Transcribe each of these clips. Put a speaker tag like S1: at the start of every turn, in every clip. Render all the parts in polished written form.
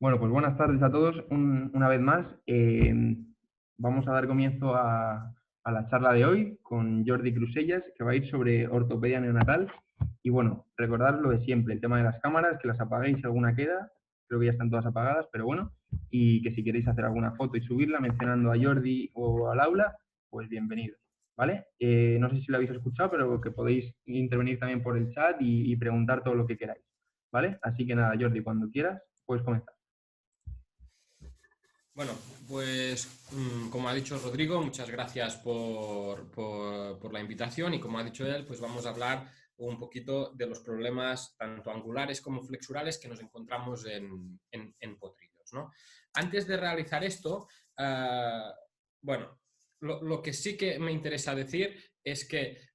S1: Bueno, pues buenas tardes a todos una vez más. Vamos a dar comienzo a la charla de hoy con Jordi Crusellas, que va a ir sobre ortopedia neonatal. Y bueno, recordad lo de siempre, el tema de las cámaras, que las apaguéis si alguna queda. Creo que ya están todas apagadas, pero bueno. Y que si queréis hacer alguna foto y subirla mencionando a Jordi o al aula, pues bienvenidos, ¿vale? No sé si lo habéis escuchado, pero que podéis intervenir también por el chat y preguntar todo lo que queráis, ¿vale? Así que nada, Jordi, cuando quieras, puedes comenzar.
S2: Bueno, pues como ha dicho Rodrigo, muchas gracias por la invitación y como ha dicho él, pues vamos a hablar un poquito de los problemas tanto angulares como flexurales que nos encontramos en potrillos, ¿no? Antes de realizar esto, bueno, lo que sí que me interesa decir es que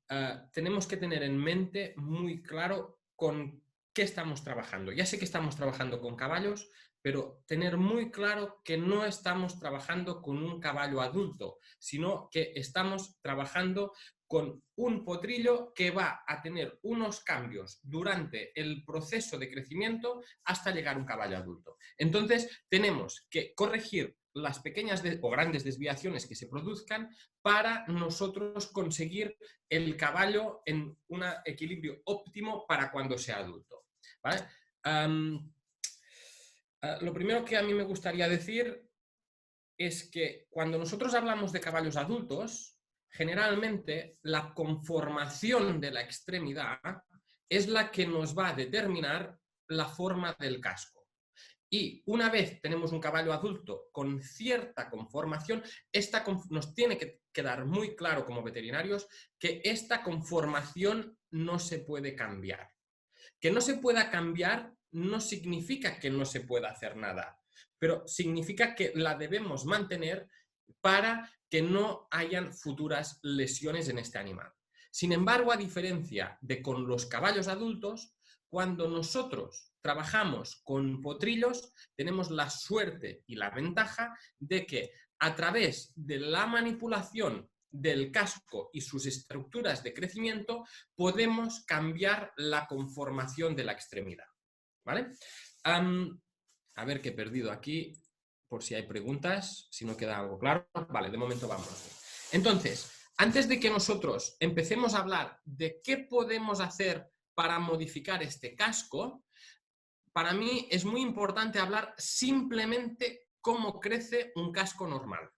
S2: tenemos que tener en mente muy claro con qué estamos trabajando. Ya sé que estamos trabajando con caballos, pero tener muy claro que no estamos trabajando con un caballo adulto, sino que estamos trabajando con un potrillo que va a tener unos cambios durante el proceso de crecimiento hasta llegar a un caballo adulto. Entonces, tenemos que corregir las pequeñas o grandes desviaciones que se produzcan para nosotros conseguir el caballo en un equilibrio óptimo para cuando sea adulto, ¿vale? Lo primero que a mí me gustaría decir es que cuando nosotros hablamos de caballos adultos, generalmente la conformación de la extremidad es la que nos va a determinar la forma del casco. Y una vez tenemos un caballo adulto con cierta conformación, nos tiene que quedar muy claro como veterinarios que esta conformación no se puede cambiar. Que no se pueda cambiar no significa que no se pueda hacer nada, pero significa que la debemos mantener para que no hayan futuras lesiones en este animal. Sin embargo, a diferencia de con los caballos adultos, cuando nosotros trabajamos con potrillos, tenemos la suerte y la ventaja de que a través de la manipulación del casco y sus estructuras de crecimiento podemos cambiar la conformación de la extremidad, ¿vale? A ver qué he perdido aquí, por si hay preguntas, si no queda algo claro. Vale, de momento vamos. Entonces, antes de que nosotros empecemos a hablar de qué podemos hacer para modificar este casco, para mí es muy importante hablar simplemente cómo crece un casco normal.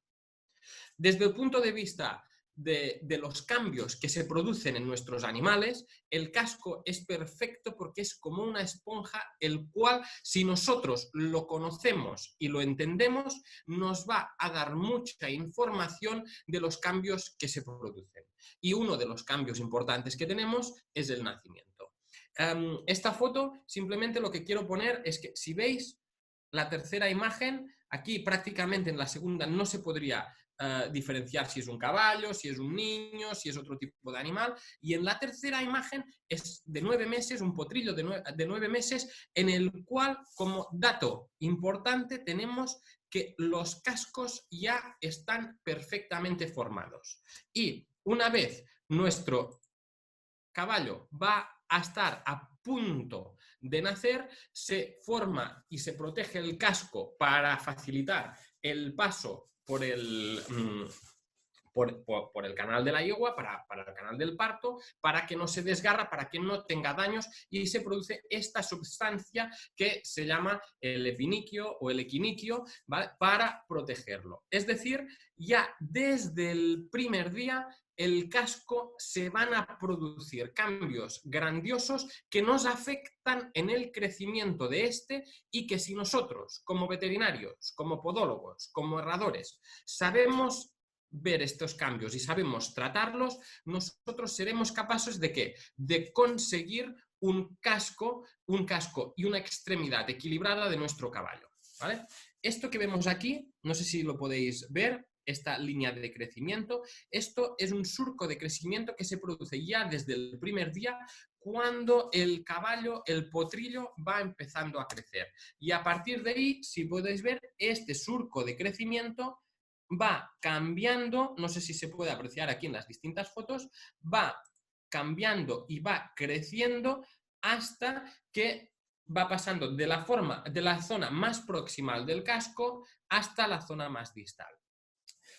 S2: Desde el punto de vista de los cambios que se producen en nuestros animales, el casco es perfecto porque es como una esponja, el cual, si nosotros lo conocemos y lo entendemos, nos va a dar mucha información de los cambios que se producen. Y uno de los cambios importantes que tenemos es el nacimiento. Esta foto, simplemente lo que quiero poner es que si veis la tercera imagen, aquí prácticamente en la segunda no se podría diferenciar si es un caballo, si es un niño, si es otro tipo de animal. Y en la tercera imagen es de 9 meses, un potrillo de 9 meses, en el cual, como dato importante, tenemos que los cascos ya están perfectamente formados. Y una vez nuestro caballo va a estar a punto de nacer, se forma y se protege el casco para facilitar el paso por por el canal de la yegua, para el canal del parto, para que no se desgarra, para que no tenga daños y se produce esta sustancia que se llama el epiniquio o el equiniquio, ¿vale? Para protegerlo. Es decir, ya desde el primer día el casco se van a producir cambios grandiosos que nos afectan en el crecimiento de este y que si nosotros, como veterinarios, como podólogos, como herradores, sabemos ver estos cambios y sabemos tratarlos, nosotros seremos capaces de ¿qué? De conseguir un casco y una extremidad equilibrada de nuestro caballo, ¿vale? Esto que vemos aquí, no sé si lo podéis ver, esta línea de crecimiento, esto es un surco de crecimiento que se produce ya desde el primer día cuando el caballo, el potrillo, va empezando a crecer. Y a partir de ahí, si podéis ver, este surco de crecimiento va cambiando, no sé si se puede apreciar aquí en las distintas fotos, va cambiando y va creciendo hasta que va pasando de la zona más proximal del casco hasta la zona más distal.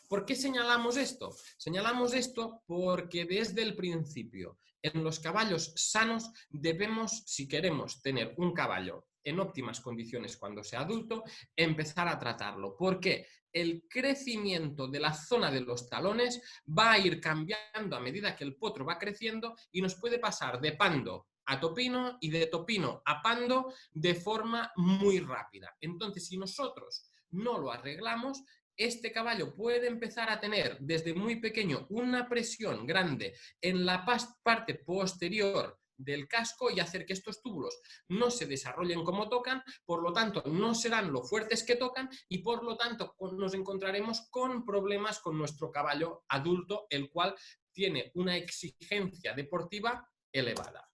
S2: ¿Por qué señalamos esto? Señalamos esto porque desde el principio, en los caballos sanos, debemos, si queremos tener un caballo en óptimas condiciones cuando sea adulto, empezar a tratarlo. Porque el crecimiento de la zona de los talones va a ir cambiando a medida que el potro va creciendo y nos puede pasar de pando a topino y de topino a pando de forma muy rápida. Entonces, si nosotros no lo arreglamos, este caballo puede empezar a tener desde muy pequeño una presión grande en la parte posterior del casco y hacer que estos túbulos no se desarrollen como tocan, por lo tanto no serán lo fuertes que tocan y por lo tanto nos encontraremos con problemas con nuestro caballo adulto, el cual tiene una exigencia deportiva elevada.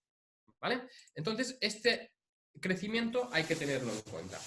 S2: ¿Vale? Entonces, este crecimiento hay que tenerlo en cuenta.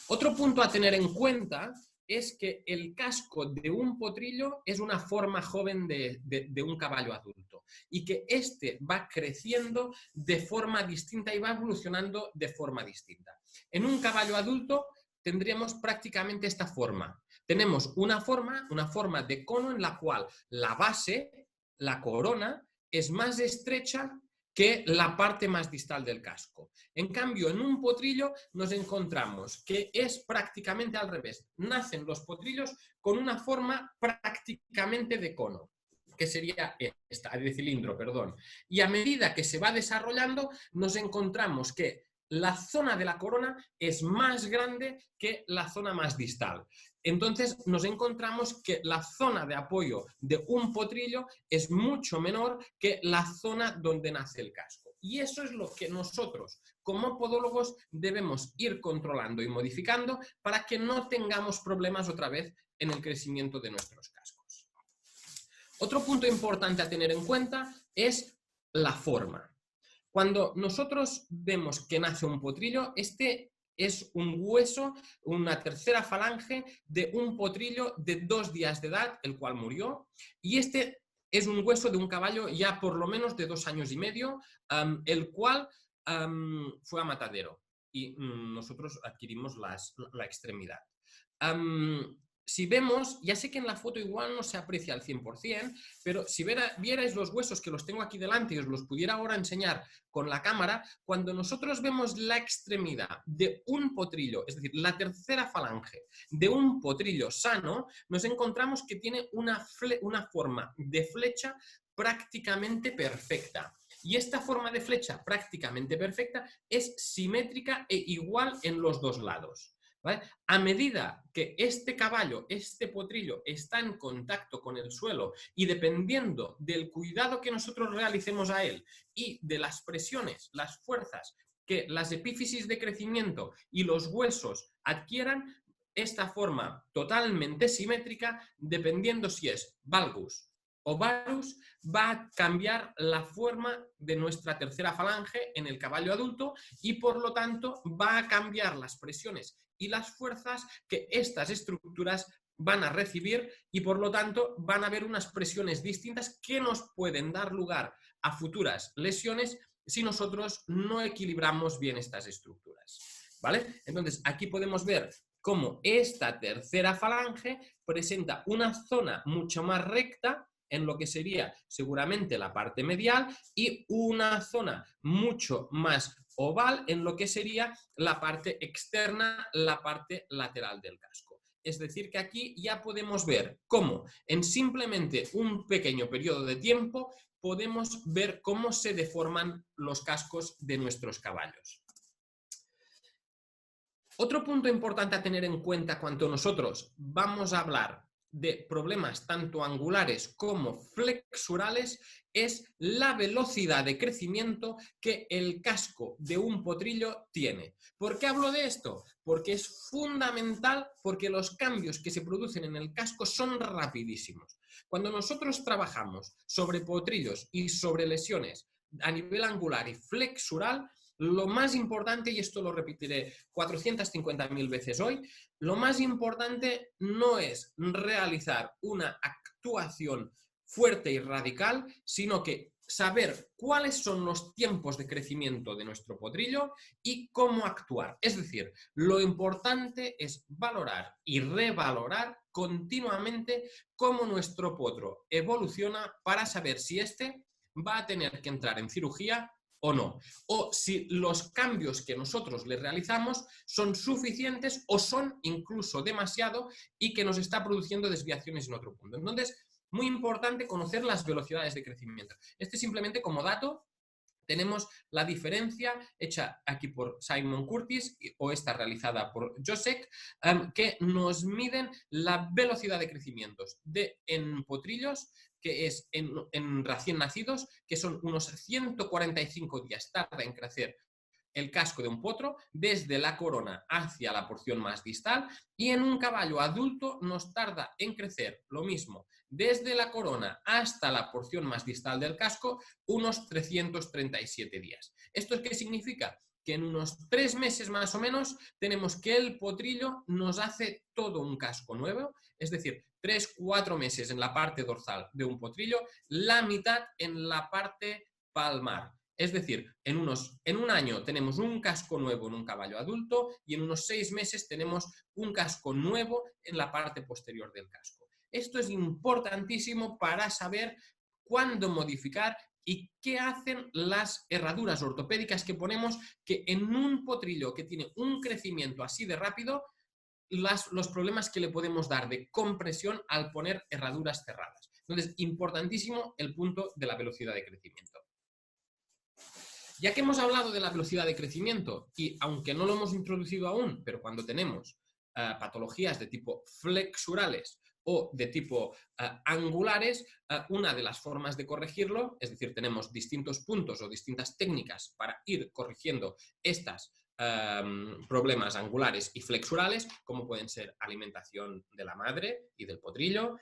S2: Otro punto a tener en cuenta es que el casco de un potrillo es una forma joven de un caballo adulto y que este va creciendo de forma distinta y va evolucionando de forma distinta. En un caballo adulto tendríamos prácticamente esta forma. Tenemos una forma de cono en la cual la base, la corona, es más estrecha que la parte más distal del casco. En cambio, en un potrillo nos encontramos que es prácticamente al revés. Nacen los potrillos con una forma prácticamente de cono, que sería esta, de cilindro, perdón. Y a medida que se va desarrollando, nos encontramos que la zona de la corona es más grande que la zona más distal. Entonces nos encontramos que la zona de apoyo de un potrillo es mucho menor que la zona donde nace el casco. Y eso es lo que nosotros, como podólogos, debemos ir controlando y modificando para que no tengamos problemas otra vez en el crecimiento de nuestros cascos. Otro punto importante a tener en cuenta es la forma. Cuando nosotros vemos que nace un potrillo, este es un hueso, una tercera falange de un potrillo de 2 días de edad, el cual murió, y este es un hueso de un caballo ya por lo menos de 2 años y medio, el cual fue a matadero y nosotros adquirimos la extremidad. Si vemos, ya sé que en la foto igual no se aprecia al 100%, pero si vierais los huesos, que los tengo aquí delante y os los pudiera ahora enseñar con la cámara, cuando nosotros vemos la extremidad de un potrillo, es decir, la tercera falange de un potrillo sano, nos encontramos que tiene una forma de flecha prácticamente perfecta. Y esta forma de flecha prácticamente perfecta es simétrica e igual en los dos lados. ¿Vale? A medida que este caballo, este potrillo, está en contacto con el suelo y dependiendo del cuidado que nosotros realicemos a él y de las presiones, las fuerzas que las epífisis de crecimiento y los huesos adquieran, esta forma totalmente simétrica, dependiendo si es valgus o varus, va a cambiar la forma de nuestra tercera falange en el caballo adulto y por lo tanto va a cambiar las presiones y las fuerzas que estas estructuras van a recibir y por lo tanto van a haber unas presiones distintas que nos pueden dar lugar a futuras lesiones si nosotros no equilibramos bien estas estructuras. ¿Vale? Entonces aquí podemos ver cómo esta tercera falange presenta una zona mucho más recta en lo que sería seguramente la parte medial y una zona mucho más oval en lo que sería la parte externa, la parte lateral del casco. Es decir, que aquí ya podemos ver cómo en simplemente un pequeño periodo de tiempo podemos ver cómo se deforman los cascos de nuestros caballos. Otro punto importante a tener en cuenta cuando nosotros vamos a hablar de problemas tanto angulares como flexurales es la velocidad de crecimiento que el casco de un potrillo tiene. ¿Por qué hablo de esto? Porque es fundamental, porque los cambios que se producen en el casco son rapidísimos. Cuando nosotros trabajamos sobre potrillos y sobre lesiones a nivel angular y flexural, lo más importante, y esto lo repetiré 450.000 veces hoy, lo más importante no es realizar una actuación fuerte y radical, sino que saber cuáles son los tiempos de crecimiento de nuestro potrillo y cómo actuar. Es decir, lo importante es valorar y revalorar continuamente cómo nuestro potro evoluciona para saber si este va a tener que entrar en cirugía o no, o si los cambios que nosotros le realizamos son suficientes o son incluso demasiado y que nos está produciendo desviaciones en otro punto. Entonces, muy importante conocer las velocidades de crecimiento. Este simplemente como dato tenemos la diferencia hecha aquí por Simon Curtis o esta realizada por Josek, que nos miden la velocidad de crecimientos en potrillos, que es en recién nacidos, que son unos 145 días tarda en crecer el casco de un potro desde la corona hacia la porción más distal, y en un caballo adulto nos tarda en crecer lo mismo desde la corona hasta la porción más distal del casco unos 337 días. ¿Esto qué significa? Que en unos 3 meses más o menos tenemos que el potrillo nos hace todo un casco nuevo, es decir, 3-4 meses en la parte dorsal de un potrillo, la mitad en la parte palmar. Es decir, en un año tenemos un casco nuevo en un caballo adulto y en unos 6 meses tenemos un casco nuevo en la parte posterior del casco. Esto es importantísimo para saber cuándo modificar y qué hacen las herraduras ortopédicas que ponemos, que en un potrillo que tiene un crecimiento así de rápido, los problemas que le podemos dar de compresión al poner herraduras cerradas. Entonces, importantísimo el punto de la velocidad de crecimiento. Ya que hemos hablado de la velocidad de crecimiento, y aunque no lo hemos introducido aún, pero cuando tenemos patologías de tipo flexurales o de tipo angulares, una de las formas de corregirlo, es decir, tenemos distintos puntos o distintas técnicas para ir corrigiendo estos problemas angulares y flexurales, como pueden ser alimentación de la madre y del potrillo,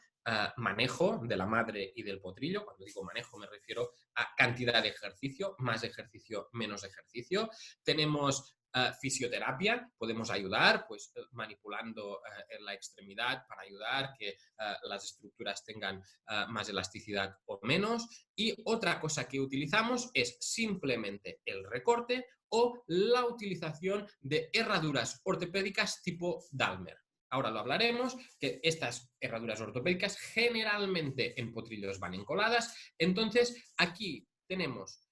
S2: manejo de la madre y del potrillo. Cuando digo manejo me refiero a cantidad de ejercicio, más ejercicio, menos ejercicio. Tenemos fisioterapia, podemos ayudar pues manipulando en la extremidad para ayudar que las estructuras tengan más elasticidad o menos. Y otra cosa que utilizamos es simplemente el recorte o la utilización de herraduras ortopédicas tipo Dahmer. Ahora lo hablaremos, que estas herraduras ortopédicas generalmente en potrillos van encoladas. Entonces, aquí tenemos,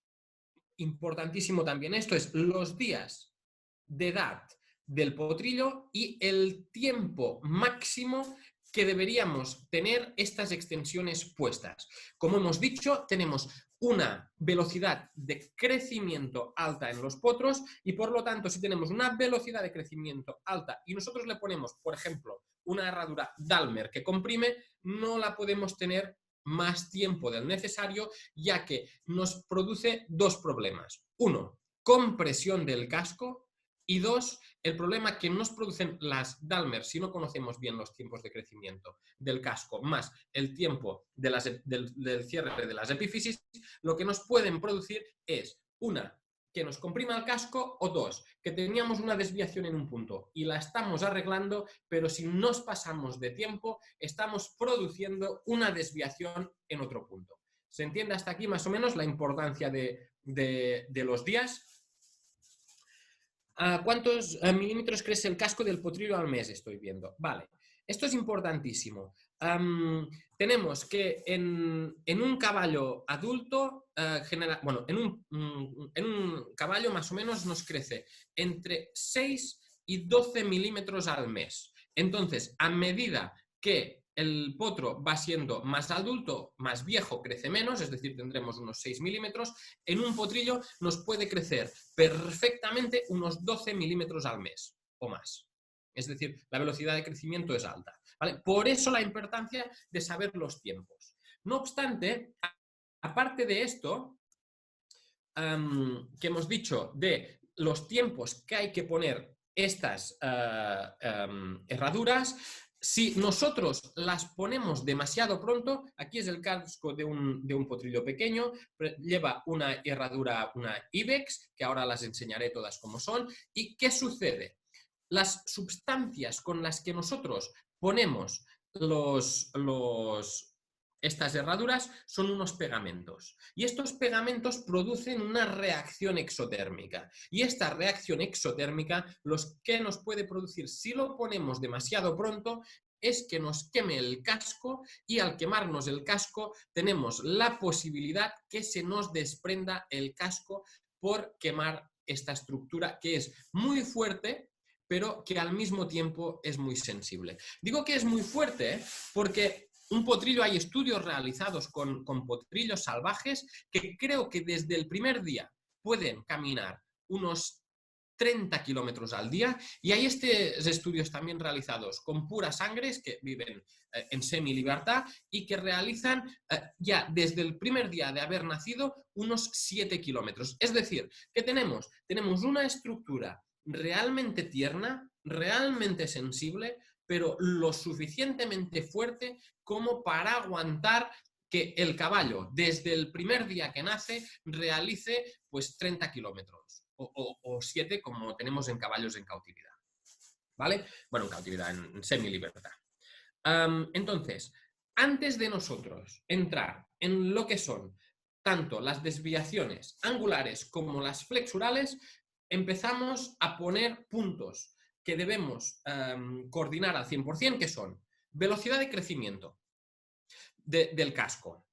S2: importantísimo también esto, es los días de edad del potrillo y el tiempo máximo que deberíamos tener estas extensiones puestas. Como hemos dicho, tenemos una velocidad de crecimiento alta en los potros y por lo tanto si tenemos una velocidad de crecimiento alta y nosotros le ponemos, por ejemplo, una herradura Dahmer que comprime, no la podemos tener más tiempo del necesario, ya que nos produce dos problemas. Uno, compresión del casco, y dos, el problema que nos producen las Dahmer si no conocemos bien los tiempos de crecimiento del casco, más el tiempo del cierre de las epífisis, lo que nos pueden producir es, una, que nos comprima el casco, o dos, que teníamos una desviación en un punto y la estamos arreglando, pero si nos pasamos de tiempo, estamos produciendo una desviación en otro punto. ¿Se entiende hasta aquí más o menos la importancia de los días? ¿Cuántos milímetros crece el casco del potrillo al mes? Estoy viendo. Vale, esto es importantísimo. Tenemos que en un caballo adulto, en un caballo más o menos nos crece entre 6 y 12 milímetros al mes. Entonces, a medida que el potro va siendo más adulto, más viejo, crece menos, es decir, tendremos unos 6 milímetros. En un potrillo nos puede crecer perfectamente unos 12 milímetros al mes o más. Es decir, la velocidad de crecimiento es alta, ¿vale? Por eso la importancia de saber los tiempos. No obstante, aparte de esto, que hemos dicho de los tiempos que hay que poner estas herraduras, si nosotros las ponemos demasiado pronto, aquí es el casco de un potrillo pequeño, lleva una herradura, una Ibex, que ahora las enseñaré todas cómo son. ¿Y qué sucede? Las sustancias con las que nosotros ponemos Estas herraduras son unos pegamentos y estos pegamentos producen una reacción exotérmica y esta reacción exotérmica los que nos puede producir si lo ponemos demasiado pronto es que nos queme el casco y al quemarnos el casco tenemos la posibilidad que se nos desprenda el casco por quemar esta estructura que es muy fuerte pero que al mismo tiempo es muy sensible. Digo que es muy fuerte porque un potrillo, hay estudios realizados con potrillos salvajes que creo que desde el primer día pueden caminar unos 30 kilómetros al día y hay estos estudios también realizados con puras sangres que viven en semi-libertad y que realizan ya desde el primer día de haber nacido unos 7 kilómetros. Es decir, que tenemos una estructura realmente tierna, realmente sensible, pero lo suficientemente fuerte como para aguantar que el caballo, desde el primer día que nace, realice pues 30 kilómetros o 7 como tenemos en caballos en cautividad. ¿Vale? Bueno, en cautividad, en semi-libertad. Entonces, antes de nosotros entrar en lo que son tanto las desviaciones angulares como las flexurales, empezamos a poner puntos que debemos coordinar al 100%, que son velocidad de crecimiento del casco,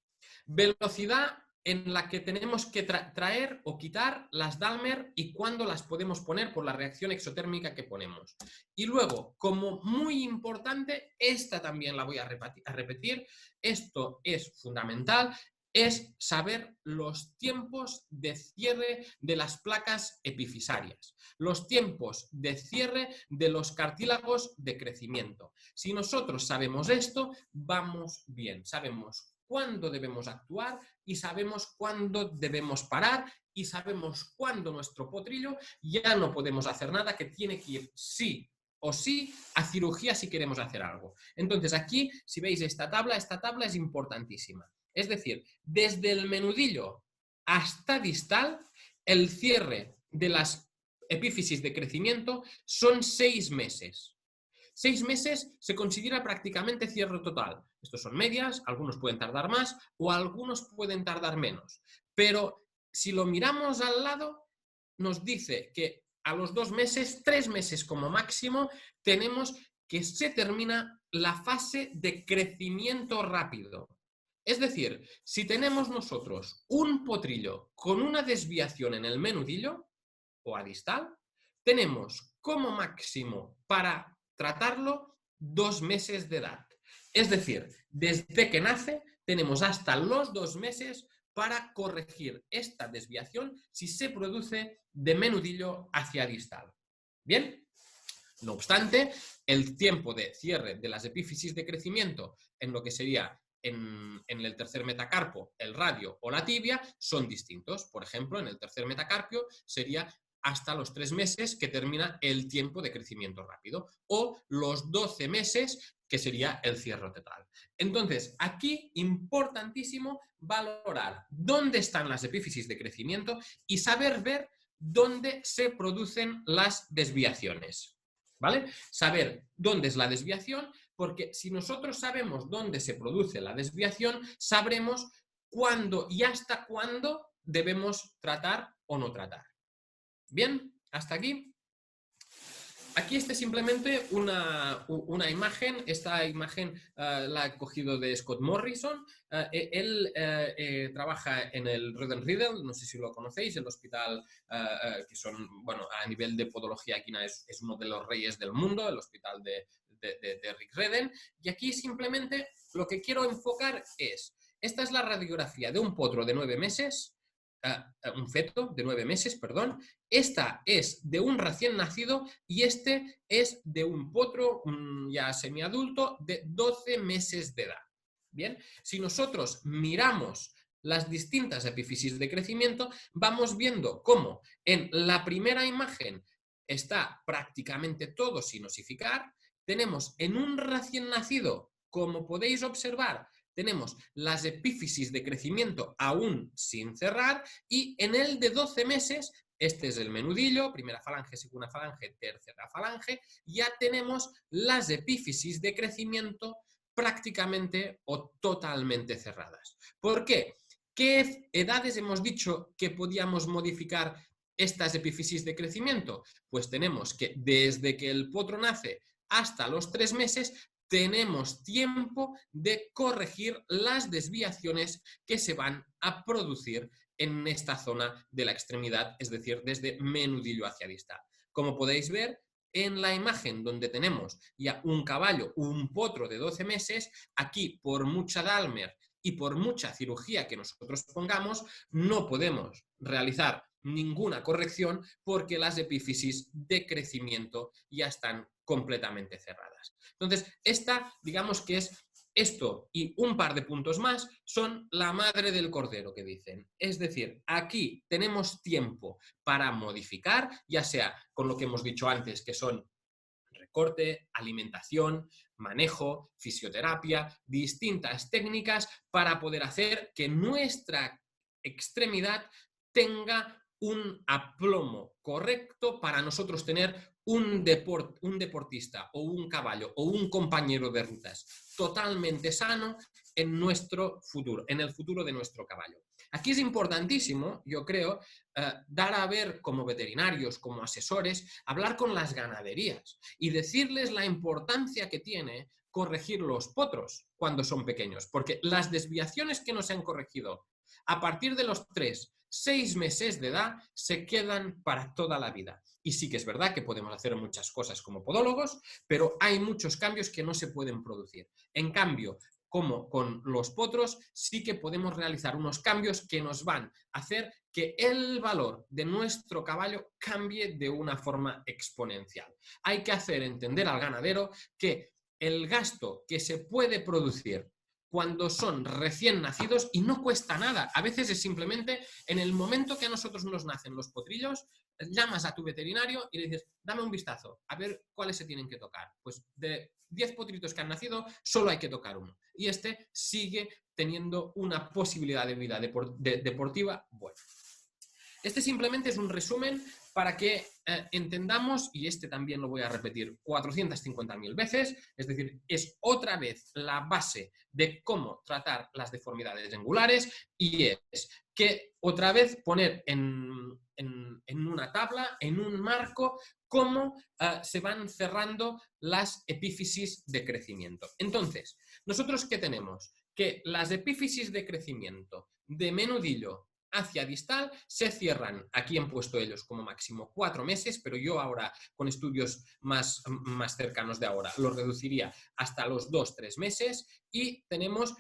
S2: velocidad en la que tenemos que traer o quitar las Dahmer y cuándo las podemos poner por la reacción exotérmica que ponemos. Y luego, como muy importante, esta también la voy a repetir, esto es fundamental, es saber los tiempos de cierre de las placas epifisarias, los tiempos de cierre de los cartílagos de crecimiento. Si nosotros sabemos esto, vamos bien, sabemos cuándo debemos actuar y sabemos cuándo debemos parar y sabemos cuándo nuestro potrillo ya no podemos hacer nada, que tiene que ir sí o sí a cirugía si queremos hacer algo. Entonces aquí, si veis esta tabla es importantísima. Es decir, desde el menudillo hasta distal, el cierre de las epífisis de crecimiento son 6 meses. 6 meses se considera prácticamente cierre total. Estos son medias, algunos pueden tardar más o algunos pueden tardar menos. Pero si lo miramos al lado, nos dice que a los 2 meses, 3 meses como máximo, tenemos que se termina la fase de crecimiento rápido. Es decir, si tenemos nosotros un potrillo con una desviación en el menudillo o a distal, tenemos como máximo para tratarlo 2 meses de edad. Es decir, desde que nace tenemos hasta los 2 meses para corregir esta desviación si se produce de menudillo hacia distal. ¿Bien? No obstante, el tiempo de cierre de las epífisis de crecimiento en lo que sería en el tercer metacarpo, el radio o la tibia son distintos. Por ejemplo, en el tercer metacarpio sería hasta los 3 meses que termina el tiempo de crecimiento rápido o los 12 meses que sería el cierre total. Entonces, aquí importantísimo valorar dónde están las epífisis de crecimiento y saber ver dónde se producen las desviaciones. ¿Vale? Saber dónde es la desviación, porque si nosotros sabemos dónde se produce la desviación, sabremos cuándo y hasta cuándo debemos tratar o no tratar. Bien, hasta aquí. Aquí está simplemente una imagen. Esta imagen la he cogido de Scott Morrison. Él trabaja en el Roden Riddle, no sé si lo conocéis, el hospital que son, bueno, a nivel de podología equina es uno de los reyes del mundo, el hospital de Rick Redden. Y aquí simplemente lo que quiero enfocar es, esta es la radiografía de un potro de 9 meses, un feto de 9 meses, perdón. Esta es de un recién nacido y este es de un potro ya semiadulto de 12 meses de edad. Bien, si nosotros miramos las distintas epífisis de crecimiento, vamos viendo cómo en la primera imagen está prácticamente todo sin osificar. Tenemos en un recién nacido, como podéis observar, tenemos las epífisis de crecimiento aún sin cerrar y en el de 12 meses, este es el menudillo, primera falange, segunda falange, tercera falange, ya tenemos las epífisis de crecimiento prácticamente o totalmente cerradas. ¿Por qué? ¿Qué edades hemos dicho que podíamos modificar estas epífisis de crecimiento? Pues tenemos que desde que el potro nace hasta los 3 meses tenemos tiempo de corregir las desviaciones que se van a producir en esta zona de la extremidad, es decir, desde menudillo hacia distal. Como podéis ver, en la imagen donde tenemos ya un caballo, un potro de 12 meses, aquí por mucha Dálmer y por mucha cirugía que nosotros pongamos, no podemos realizar ninguna corrección porque las epífisis de crecimiento ya están completamente cerradas. Entonces, esta, digamos que es esto y un par de puntos más son la madre del cordero que dicen. Es decir, aquí tenemos tiempo para modificar, ya sea con lo que hemos dicho antes, que son recorte, alimentación, manejo, fisioterapia, distintas técnicas para poder hacer que nuestra extremidad tenga un aplomo correcto para nosotros tener un deportista o un caballo o un compañero de rutas totalmente sano en nuestro futuro, en el futuro de nuestro caballo. Aquí es importantísimo, yo creo, dar a ver como veterinarios, como asesores, hablar con las ganaderías y decirles la importancia que tiene corregir los potros cuando son pequeños, porque las desviaciones que no se han corregido a partir de los 3-6 meses de edad se quedan para toda la vida. Y sí que es verdad que podemos hacer muchas cosas como podólogos, pero hay muchos cambios que no se pueden producir. En cambio, como con los potros, sí que podemos realizar unos cambios que nos van a hacer que el valor de nuestro caballo cambie de una forma exponencial. Hay que hacer entender al ganadero que el gasto que se puede producir cuando son recién nacidos, y no cuesta nada, a veces es simplemente en el momento que a nosotros nos nacen los potrillos, llamas a tu veterinario y le dices, dame un vistazo, a ver cuáles se tienen que tocar. Pues de 10 potritos que han nacido, solo hay que tocar uno. Y este sigue teniendo una posibilidad de vida deportiva buena. Este simplemente es un resumen para que entendamos, y este también lo voy a repetir 450.000 veces, es decir, es otra vez la base de cómo tratar las deformidades angulares, y es que otra vez poner en una tabla, en un marco, cómo se van cerrando las epífisis de crecimiento. Entonces, ¿nosotros qué tenemos? Que las epífisis de crecimiento de menudillo hacia distal se cierran, aquí han puesto ellos como máximo 4 meses, pero yo ahora con estudios más cercanos de ahora lo reduciría hasta los 2-3 meses, y tenemos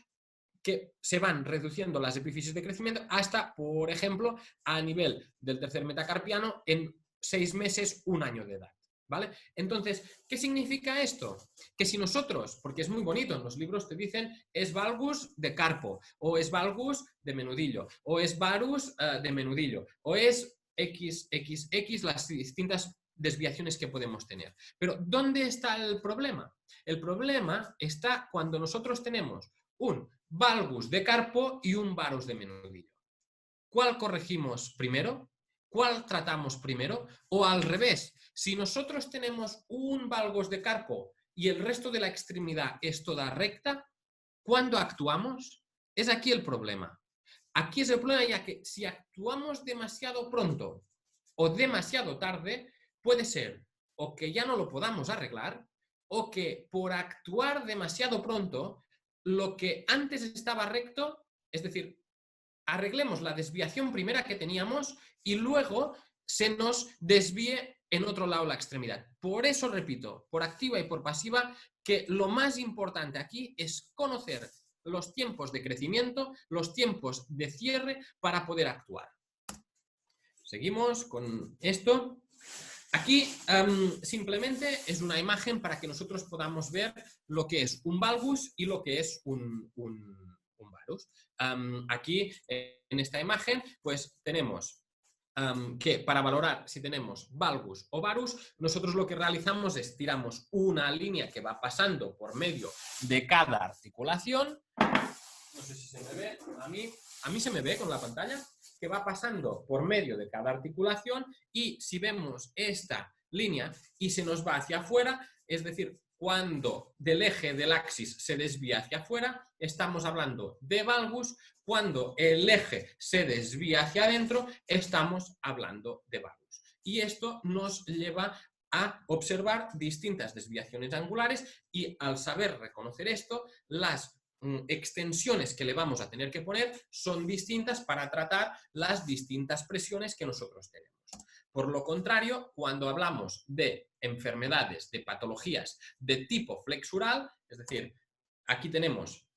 S2: que se van reduciendo las epífisis de crecimiento hasta, por ejemplo, a nivel del tercer metacarpiano en 6 meses, 1 año de edad. ¿Vale? Entonces, ¿qué significa esto? Que si nosotros, porque es muy bonito, en los libros te dicen es valgus de carpo, o es valgus de menudillo, o es varus de menudillo, o es XXX, las distintas desviaciones que podemos tener. Pero ¿dónde está el problema? El problema está cuando nosotros tenemos un valgus de carpo y un varus de menudillo. ¿Cuál corregimos primero? ¿Cuál tratamos primero? O al revés, si nosotros tenemos un valgus de carpo y el resto de la extremidad es toda recta, ¿cuándo actuamos? Es aquí el problema. Aquí es el problema, ya que si actuamos demasiado pronto o demasiado tarde, puede ser o que ya no lo podamos arreglar, o que por actuar demasiado pronto, lo que antes estaba recto, es decir, arreglemos la desviación primera que teníamos y luego se nos desvíe en otro lado la extremidad. Por eso repito, por activa y por pasiva, que lo más importante aquí es conocer los tiempos de crecimiento, los tiempos de cierre para poder actuar. Seguimos con esto. Aquí simplemente es una imagen para que nosotros podamos ver lo que es un valgus y lo que es un varus. Aquí en esta imagen pues tenemos que para valorar si tenemos valgus o varus, nosotros lo que realizamos es tiramos una línea que va pasando por medio de cada articulación. No sé si se me ve, a mí se me ve con la pantalla, que va pasando por medio de cada articulación, y si vemos esta línea y se nos va hacia afuera, es decir, cuando del eje del axis se desvía hacia afuera, estamos hablando de valgus. Cuando el eje se desvía hacia adentro, estamos hablando de valgus. Y esto nos lleva a observar distintas desviaciones angulares y al saber reconocer esto, las extensiones que le vamos a tener que poner son distintas para tratar las distintas presiones que nosotros tenemos. Por lo contrario, cuando hablamos de enfermedades, de patologías de tipo flexural, es decir, aquí tenemos,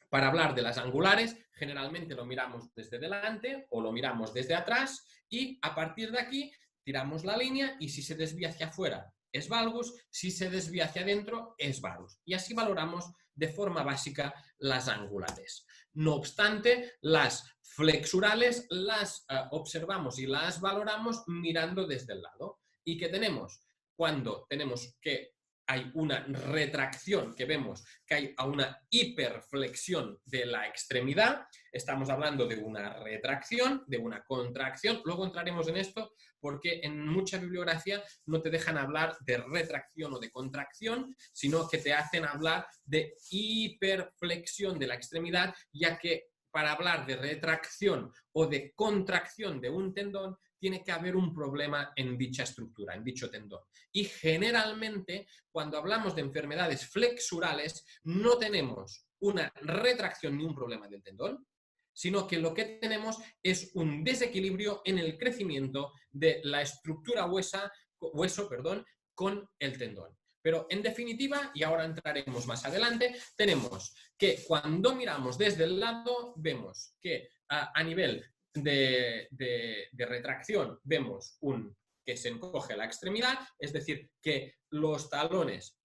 S2: para hablar de las angulares, generalmente lo miramos desde delante o lo miramos desde atrás y a partir de aquí tiramos la línea y si se desvía hacia afuera es valgus, si se desvía hacia adentro es varus. Y así valoramos de forma básica las angulares. No obstante, las flexurales las observamos y las valoramos mirando desde el lado. ¿Y qué tenemos? Cuando tenemos que hay una retracción, que vemos que hay una hiperflexión de la extremidad, estamos hablando de una retracción, de una contracción. Luego entraremos en esto porque en mucha bibliografía no te dejan hablar de retracción o de contracción, sino que te hacen hablar de hiperflexión de la extremidad, ya que para hablar de retracción o de contracción de un tendón tiene que haber un problema en dicha estructura, en dicho tendón. Y generalmente, cuando hablamos de enfermedades flexurales, no tenemos una retracción ni un problema del tendón, sino que lo que tenemos es un desequilibrio en el crecimiento de la estructura hueso con el tendón. Pero en definitiva, y ahora entraremos más adelante, tenemos que cuando miramos desde el lado, vemos que a nivel de retracción vemos que se encoge la extremidad, es decir, que los talones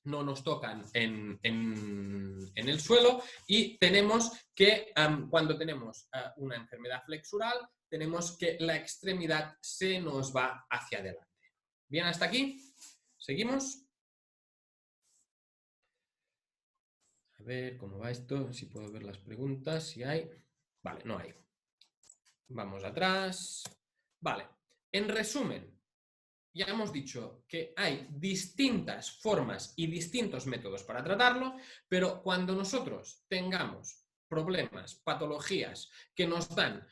S2: no nos tocan en el suelo y tenemos que cuando tenemos una enfermedad flexural, tenemos que la extremidad se nos va hacia adelante. ¿Bien hasta aquí? ¿Seguimos? A ver cómo va esto, si puedo ver las preguntas, si hay. Vale, no hay. Vamos atrás. Vale, en resumen, ya hemos dicho que hay distintas formas y distintos métodos para tratarlo, pero cuando nosotros tengamos problemas, patologías que nos dan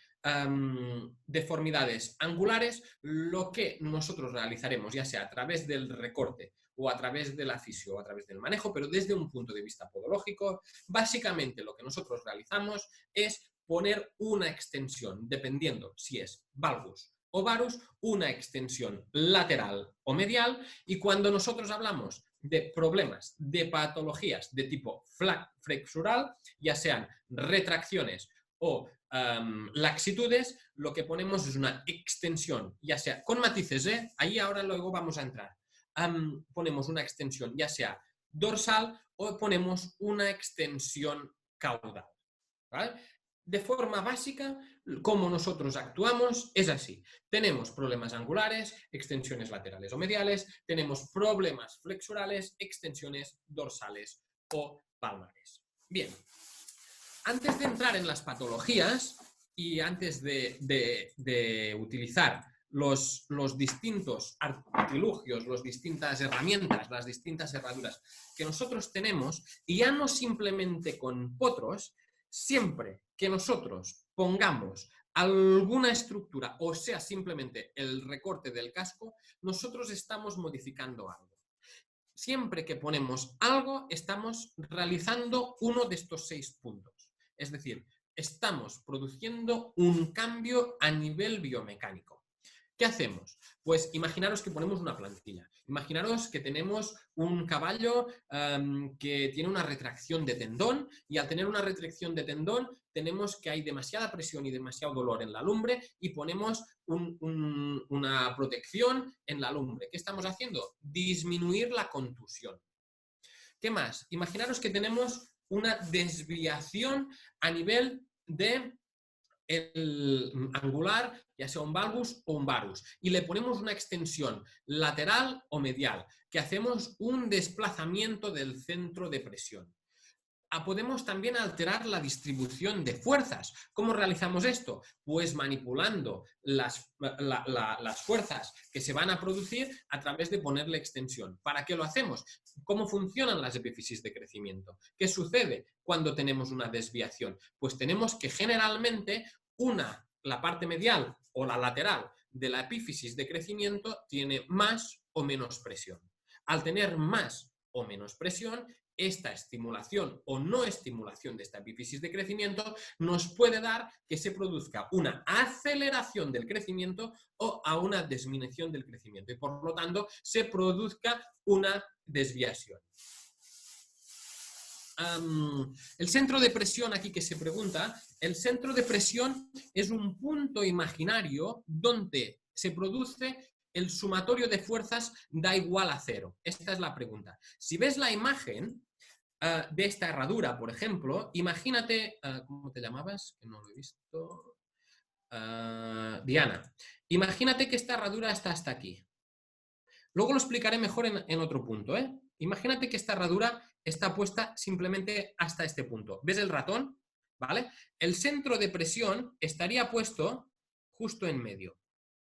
S2: deformidades angulares, lo que nosotros realizaremos, ya sea a través del recorte o a través de la fisio o a través del manejo, pero desde un punto de vista podológico, básicamente lo que nosotros realizamos es poner una extensión, dependiendo si es valgus o varus, una extensión lateral o medial, y cuando nosotros hablamos de problemas, de patologías de tipo flexural, ya sean retracciones o laxitudes, lo que ponemos es una extensión, ya sea con matices, ahí ahora luego vamos a entrar. Ponemos una extensión ya sea dorsal o ponemos una extensión caudal, ¿vale? De forma básica, como nosotros actuamos es así. Tenemos problemas angulares, extensiones laterales o mediales, tenemos problemas flexurales, extensiones dorsales o palmares. Bien, antes de entrar en las patologías y antes de utilizar los distintos artilugios, las distintas herramientas, las distintas herraduras que nosotros tenemos, y ya no simplemente con potros, siempre que nosotros pongamos alguna estructura, o sea, simplemente el recorte del casco, nosotros estamos modificando algo. Siempre que ponemos algo, estamos realizando uno de estos 6 puntos. Es decir, estamos produciendo un cambio a nivel biomecánico. ¿Qué hacemos? Pues imaginaros que ponemos una plantilla. Imaginaros que tenemos un caballo que tiene una retracción de tendón, y al tener una retracción de tendón tenemos que hay demasiada presión y demasiado dolor en la lumbre y ponemos una protección en la lumbre. ¿Qué estamos haciendo? Disminuir la contusión. ¿Qué más? Imaginaros que tenemos una desviación a nivel de el angular, ya sea un valgus o un varus, y le ponemos una extensión lateral o medial, que hacemos un desplazamiento del centro de presión. podemos también alterar la distribución de fuerzas. ¿Cómo realizamos esto? Pues manipulando las fuerzas que se van a producir a través de ponerle extensión. ¿Para qué lo hacemos? ¿Cómo funcionan las epífisis de crecimiento? ¿Qué sucede cuando tenemos una desviación? Pues tenemos que generalmente la parte medial o la lateral de la epífisis de crecimiento tiene más o menos presión. Al tener más o menos presión, esta estimulación o no estimulación de esta epífisis de crecimiento nos puede dar que se produzca una aceleración del crecimiento o a una disminución del crecimiento y por lo tanto se produzca una desviación. El centro de presión aquí que se pregunta, el centro de presión es un punto imaginario donde se produce el sumatorio de fuerzas da igual a 0. Esta es la pregunta. Si ves la imagen de esta herradura, por ejemplo, imagínate, ¿cómo te llamabas? Que no lo he visto. Diana. Imagínate que esta herradura está hasta aquí. Luego lo explicaré mejor en otro punto, ¿eh? Imagínate que esta herradura está puesta simplemente hasta este punto. ¿Ves el ratón? ¿Vale? El centro de presión estaría puesto justo en medio,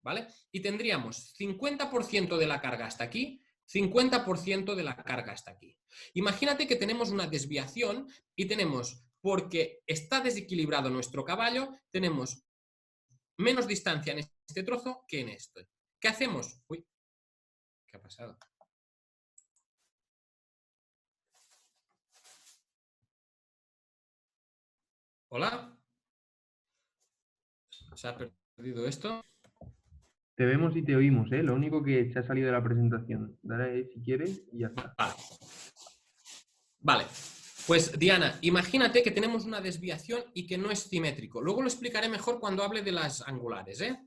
S2: ¿vale? Y tendríamos 50% de la carga hasta aquí, 50% de la carga hasta aquí. Imagínate que tenemos una desviación y tenemos, porque está desequilibrado nuestro caballo, tenemos menos distancia en este trozo que en este. ¿Qué hacemos? Uy, ¿qué ha pasado? ¿Hola? ¿Se ha perdido esto?
S1: Te vemos y te oímos, ¿eh? Lo único que se ha salido de la presentación. Dale ahí si quieres y ya está.
S2: Vale. Pues Diana, imagínate que tenemos una desviación y que no es simétrico. Luego lo explicaré mejor cuando hable de las angulares, ¿eh?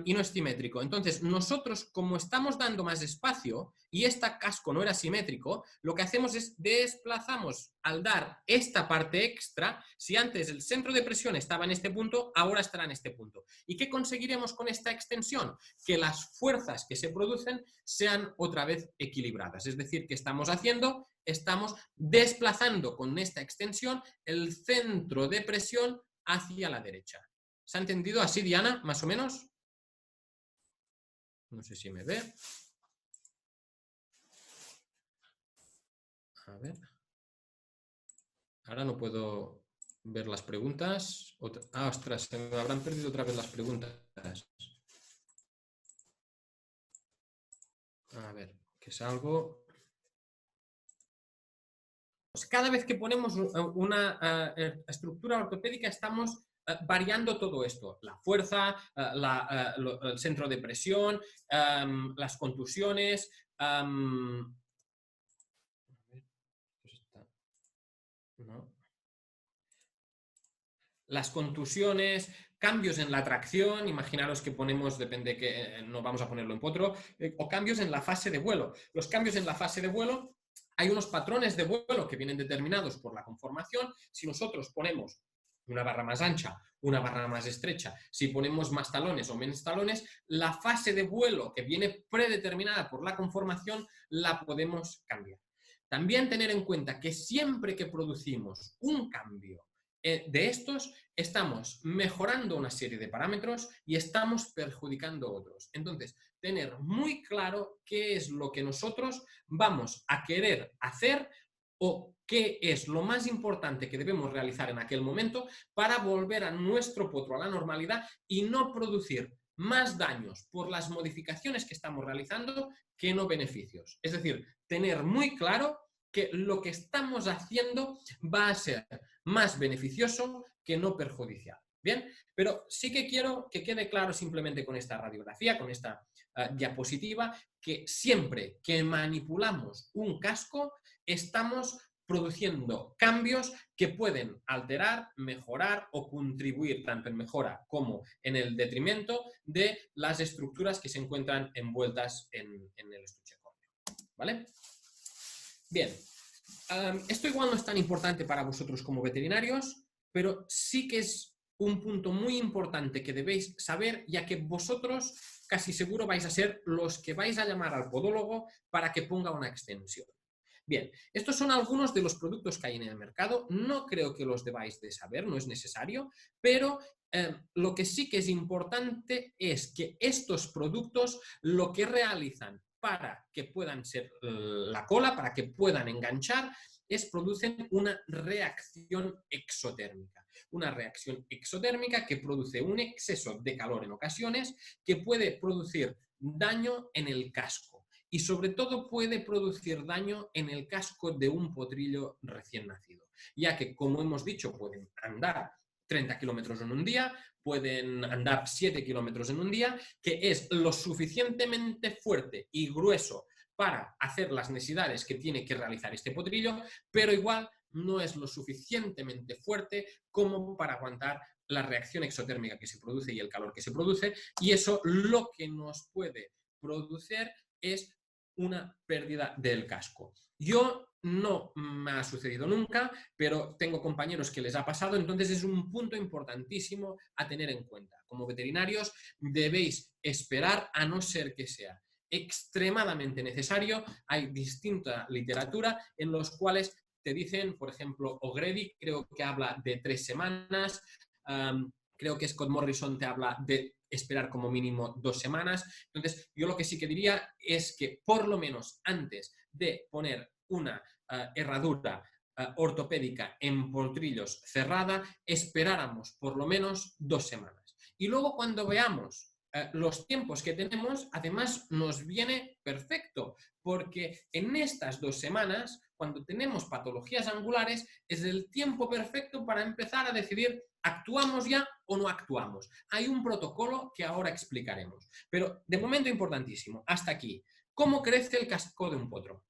S2: Y no es simétrico. Entonces, nosotros, como estamos dando más espacio y este casco no era simétrico, lo que hacemos es desplazamos al dar esta parte extra. Si antes el centro de presión estaba en este punto, ahora estará en este punto. ¿Y qué conseguiremos con esta extensión? Que las fuerzas que se producen sean otra vez equilibradas. Es decir, que estamos desplazando con esta extensión el centro de presión hacia la derecha. ¿Se ha entendido así, Diana, más o menos? No sé si me ve. A ver. Ahora no puedo ver las preguntas. Ostras, se me habrán perdido otra vez las preguntas. A ver, que salgo. Pues cada vez que ponemos una estructura ortopédica estamos variando todo esto, la fuerza, el centro de presión, las contusiones, las contusiones, cambios en la tracción, imaginaros que ponemos, depende que no vamos a ponerlo en potro, o cambios en la fase de vuelo. Los cambios en la fase de vuelo, hay unos patrones de vuelo que vienen determinados por la conformación. Si nosotros ponemos una barra más ancha, una barra más estrecha, si ponemos más talones o menos talones, la fase de vuelo que viene predeterminada por la conformación la podemos cambiar. También tener en cuenta que siempre que producimos un cambio de estos, estamos mejorando una serie de parámetros y estamos perjudicando otros. Entonces, tener muy claro qué es lo que nosotros vamos a querer hacer o qué es lo más importante que debemos realizar en aquel momento para volver a nuestro potro, a la normalidad y no producir más daños por las modificaciones que estamos realizando que no beneficios. Es decir, tener muy claro que lo que estamos haciendo va a ser más beneficioso que no perjudicial. Bien, pero sí que quiero que quede claro simplemente con esta radiografía, con esta diapositiva, que siempre que manipulamos un casco estamos produciendo cambios que pueden alterar, mejorar o contribuir tanto en mejora como en el detrimento de las estructuras que se encuentran envueltas en el estuche córneo. ¿Vale? Bien, esto igual no es tan importante para vosotros como veterinarios, pero sí que es un punto muy importante que debéis saber, ya que vosotros casi seguro vais a ser los que vais a llamar al podólogo para que ponga una extensión. Bien, estos son algunos de los productos que hay en el mercado. No creo que los debáis de saber, no es necesario, pero lo que sí que es importante es que estos productos lo que realizan para que puedan ser la cola, para que puedan enganchar, es producen una reacción exotérmica. Una reacción exotérmica que produce un exceso de calor en ocasiones que puede producir daño en el casco. Y sobre todo puede producir daño en el casco de un potrillo recién nacido, ya que, como hemos dicho, pueden andar 30 kilómetros en un día, pueden andar 7 kilómetros en un día, que es lo suficientemente fuerte y grueso para hacer las necesidades que tiene que realizar este potrillo, pero igual no es lo suficientemente fuerte como para aguantar la reacción exotérmica que se produce y el calor que se produce, y eso lo que nos puede producir es una pérdida del casco. Yo no me ha sucedido nunca, pero tengo compañeros que les ha pasado, entonces es un punto importantísimo a tener en cuenta. Como veterinarios debéis esperar, a no ser que sea extremadamente necesario. Hay distinta literatura en los cuales te dicen, por ejemplo, O'Grady creo que habla de 3 semanas, creo que Scott Morrison te habla de esperar como mínimo 2 semanas. Entonces, yo lo que sí que diría es que por lo menos antes de poner una herradura ortopédica en potrillos cerrada, esperáramos por lo menos 2 semanas. Y luego cuando veamos los tiempos que tenemos, además nos viene perfecto, porque en estas 2 semanas, cuando tenemos patologías angulares, es el tiempo perfecto para empezar a decidir, ¿actuamos ya o no actuamos? Hay un protocolo que ahora explicaremos. Pero de momento importantísimo, hasta aquí. ¿Cómo crece el casco de un potro?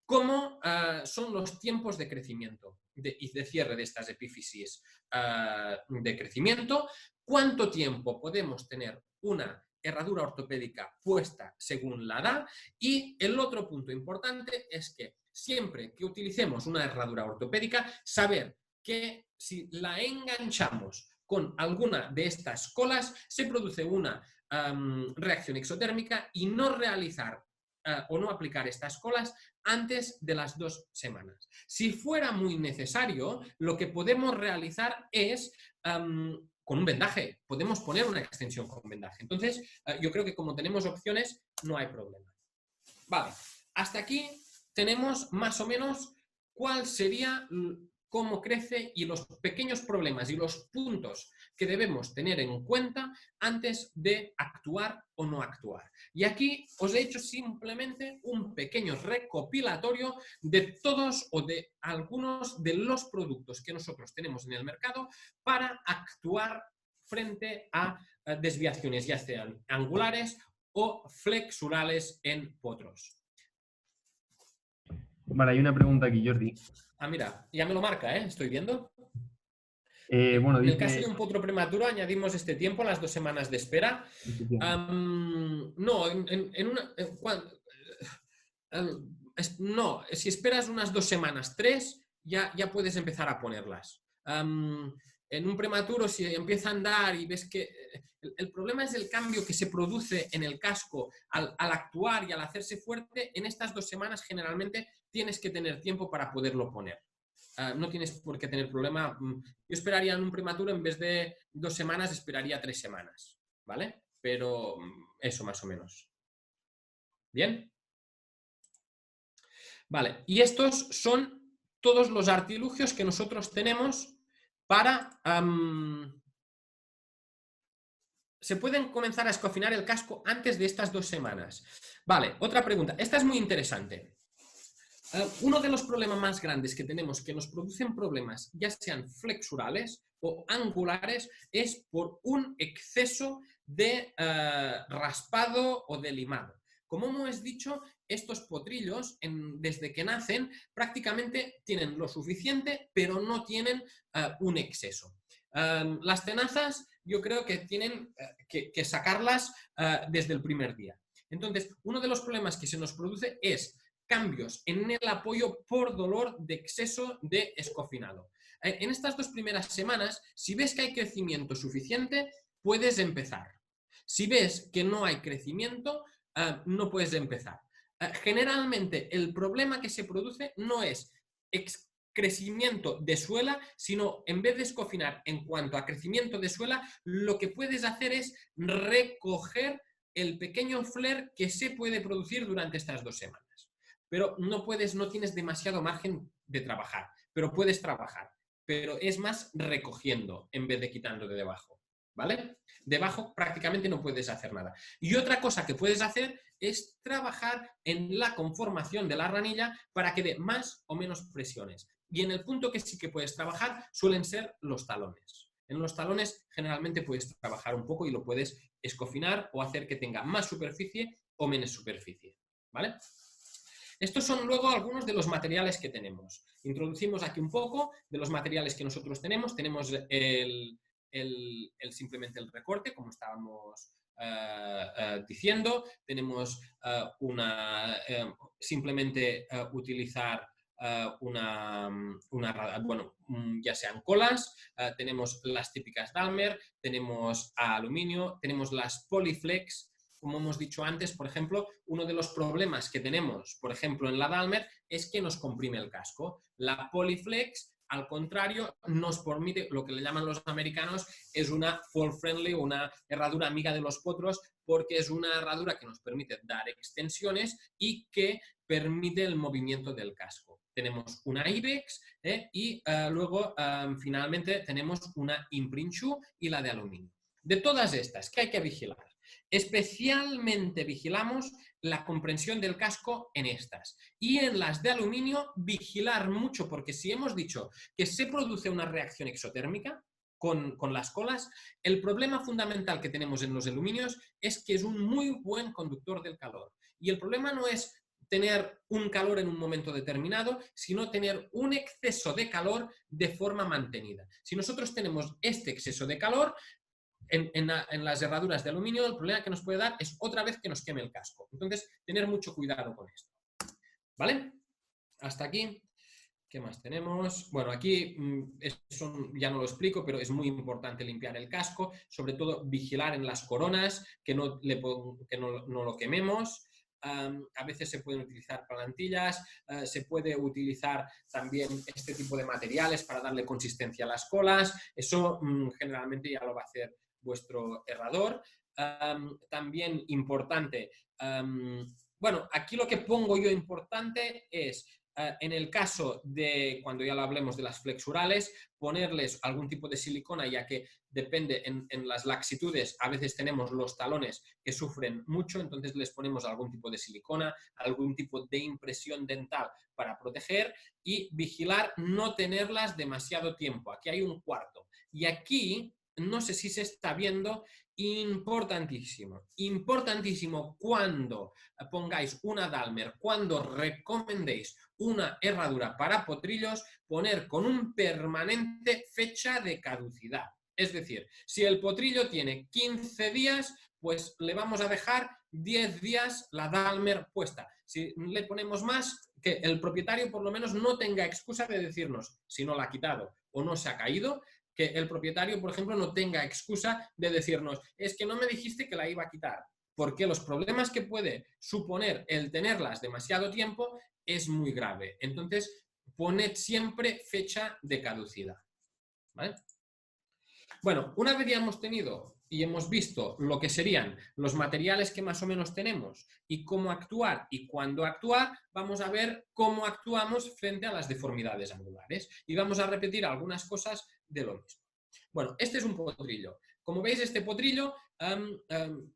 S2: ¿Cómo son los tiempos de crecimiento y de cierre de estas epífisis de crecimiento? ¿Cuánto tiempo podemos tener una herradura ortopédica puesta según la edad? Y el otro punto importante es que siempre que utilicemos una herradura ortopédica, saber que si la enganchamos con alguna de estas colas, se produce una reacción exotérmica, y no realizar o no aplicar estas colas antes de las 2 semanas. Si fuera muy necesario, lo que podemos realizar es con un vendaje. Podemos poner una extensión con vendaje. Entonces, yo creo que como tenemos opciones, no hay problema. Vale, hasta aquí tenemos más o menos cuál sería, cómo crece y los pequeños problemas y los puntos que debemos tener en cuenta antes de actuar o no actuar. Y aquí os he hecho simplemente un pequeño recopilatorio de todos o de algunos de los productos que nosotros tenemos en el mercado para actuar frente a desviaciones, ya sean angulares o flexurales en potros.
S1: Vale, hay una pregunta aquí, Jordi.
S2: Ah, mira, ya me lo marca, ¿eh? Estoy viendo.
S1: Bueno,
S2: en
S1: dice...
S2: el caso de un potro prematuro añadimos este tiempo, las 2 semanas de espera. No, no, si esperas unas 2 semanas, 3, ya puedes empezar a ponerlas. En un prematuro, si empieza a andar y ves que... El problema es el cambio que se produce en el casco al actuar y al hacerse fuerte. En estas 2 semanas generalmente tienes que tener tiempo para poderlo poner. No tienes por qué tener problema. Yo esperaría en un prematuro, en vez de 2 semanas, esperaría 3 semanas, ¿vale? Pero eso más o menos. ¿Bien? Vale, y estos son todos los artilugios que nosotros tenemos para... se pueden comenzar a escofinar el casco antes de estas 2 semanas. Vale, otra pregunta. Esta es muy interesante. Uno de los problemas más grandes que tenemos, que nos producen problemas, ya sean flexurales o angulares, es por un exceso de raspado o de limado. Como hemos dicho, estos potrillos, desde que nacen, prácticamente tienen lo suficiente, pero no tienen un exceso. Las tenazas, yo creo que tienen que sacarlas desde el primer día. Entonces, uno de los problemas que se nos produce es cambios en el apoyo por dolor de exceso de escofinado. En estas 2 primeras semanas, si ves que hay crecimiento suficiente, puedes empezar. Si ves que no hay crecimiento, no puedes empezar. Generalmente el problema que se produce no es crecimiento de suela, sino en vez de escofinar en cuanto a crecimiento de suela, lo que puedes hacer es recoger el pequeño flare que se puede producir durante estas 2 semanas. Pero no tienes demasiado margen de trabajar, pero puedes trabajar. Pero es más recogiendo en vez de quitando de debajo, ¿vale? Debajo prácticamente no puedes hacer nada. Y otra cosa que puedes hacer es trabajar en la conformación de la ranilla para que dé más o menos presiones. Y en el punto que sí que puedes trabajar suelen ser los talones. En los talones generalmente puedes trabajar un poco y lo puedes escofinar o hacer que tenga más superficie o menos superficie, ¿vale? Estos son luego algunos de los materiales que tenemos. Introducimos aquí un poco de los materiales que nosotros tenemos. Tenemos simplemente el recorte, como estábamos diciendo. Tenemos simplemente utilizar ya sean colas, tenemos las típicas Dalmer, tenemos aluminio, tenemos las Polyflex. Como hemos dicho antes, por ejemplo, uno de los problemas que tenemos, por ejemplo, en la Dalmer, es que nos comprime el casco. La Polyflex, al contrario, nos permite, lo que le llaman los americanos, es una fall friendly, una herradura amiga de los potros, porque es una herradura que nos permite dar extensiones y que permite el movimiento del casco. Tenemos una Ibex y luego finalmente tenemos una Imprint Shoe y la de aluminio. De todas estas, ¿qué hay que vigilar? Especialmente vigilamos la comprensión del casco en estas. Y en las de aluminio, vigilar mucho, porque si hemos dicho que se produce una reacción exotérmica con las colas, el problema fundamental que tenemos en los aluminios es que es un muy buen conductor del calor. Y el problema no es tener un calor en un momento determinado, sino tener un exceso de calor de forma mantenida. Si nosotros tenemos este exceso de calor, en las herraduras de aluminio, el problema que nos puede dar es otra vez que nos queme el casco. Entonces, tener mucho cuidado con esto. ¿Vale? Hasta aquí. ¿Qué más tenemos? Bueno, aquí eso ya no lo explico, pero es muy importante limpiar el casco, sobre todo vigilar en las coronas, que no lo quememos. A veces se pueden utilizar plantillas, se puede utilizar también este tipo de materiales para darle consistencia a las colas. Eso generalmente ya lo va a hacer vuestro herrador. También importante, bueno, aquí lo que pongo yo importante es, en el caso de, cuando ya lo hablemos de las flexurales, ponerles algún tipo de silicona, ya que depende en las laxitudes, a veces tenemos los talones que sufren mucho, entonces les ponemos algún tipo de silicona, algún tipo de impresión dental para proteger y vigilar no tenerlas demasiado tiempo. Aquí hay un cuarto. Y aquí, no sé si se está viendo, importantísimo, importantísimo cuando pongáis una Dalmer, cuando recomendéis una herradura para potrillos, poner con un permanente fecha de caducidad. Es decir, si el potrillo tiene 15 días, pues le vamos a dejar 10 días la Dalmer puesta. Si le ponemos más, que el propietario por lo menos no tenga excusa de decirnos si no la ha quitado o no se ha caído, que el propietario, por ejemplo, no tenga excusa de decirnos, es que no me dijiste que la iba a quitar, porque los problemas que puede suponer el tenerlas demasiado tiempo es muy grave. Entonces, poned siempre fecha de caducidad. ¿Vale? Bueno, una vez ya hemos tenido y hemos visto lo que serían los materiales que más o menos tenemos y cómo actuar y cuándo actuar, vamos a ver cómo actuamos frente a las deformidades angulares y vamos a repetir algunas cosas de lo mismo. Bueno, este es un potrillo. Como veis, este potrillo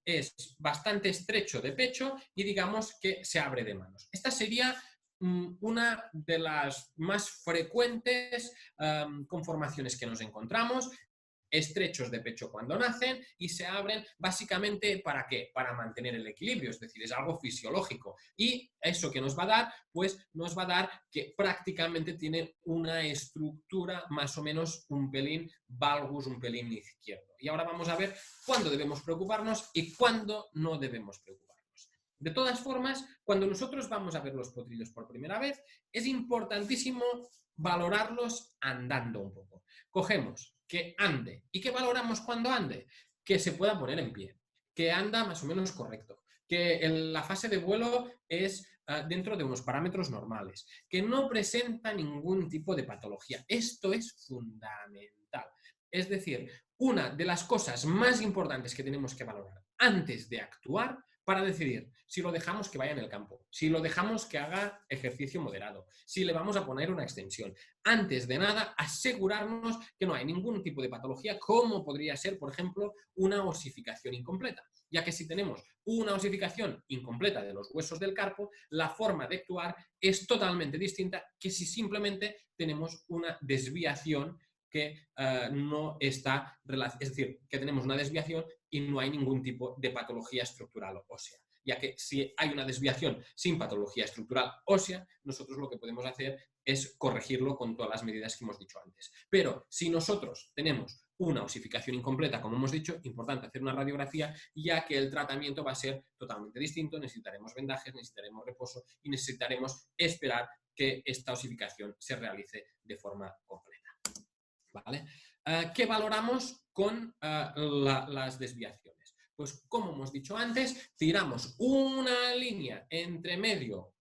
S2: es bastante estrecho de pecho y digamos que se abre de manos. Esta sería una de las más frecuentes conformaciones que nos encontramos, estrechos de pecho cuando nacen y se abren básicamente ¿para qué? Para mantener el equilibrio, es decir, es algo fisiológico. Y eso que nos va a dar, pues nos va a dar que prácticamente tiene una estructura más o menos un pelín valgus, un pelín izquierdo. Y ahora vamos a ver cuándo debemos preocuparnos y cuándo no debemos preocuparnos. De todas formas, cuando nosotros vamos a ver los potrillos por primera vez, es importantísimo valorarlos andando un poco. Cogemos que ande. ¿Y qué valoramos cuando ande? Que se pueda poner en pie, que anda más o menos correcto, que la fase de vuelo es dentro de unos parámetros normales, que no presenta ningún tipo de patología. Esto es fundamental. Es decir, una de las cosas más importantes que tenemos que valorar antes de actuar para decidir si lo dejamos que vaya en el campo, si lo dejamos que haga ejercicio moderado, si le vamos a poner una extensión. Antes de nada, asegurarnos que no hay ningún tipo de patología, como podría ser, por ejemplo, una osificación incompleta. Ya que si tenemos una osificación incompleta de los huesos del carpo, la forma de actuar es totalmente distinta que si simplemente tenemos una desviación que no está, es decir, que tenemos una desviación y no hay ningún tipo de patología estructural ósea. Ya que si hay una desviación sin patología estructural ósea, nosotros lo que podemos hacer es corregirlo con todas las medidas que hemos dicho antes. Pero si nosotros tenemos una osificación incompleta, como hemos dicho, importante hacer una radiografía, ya que el tratamiento va a ser totalmente distinto, necesitaremos vendajes, necesitaremos reposo y necesitaremos esperar que esta osificación se realice de forma completa. ¿Vale? ¿Qué valoramos con las desviaciones? Pues como hemos dicho antes, tiramos una línea entre medio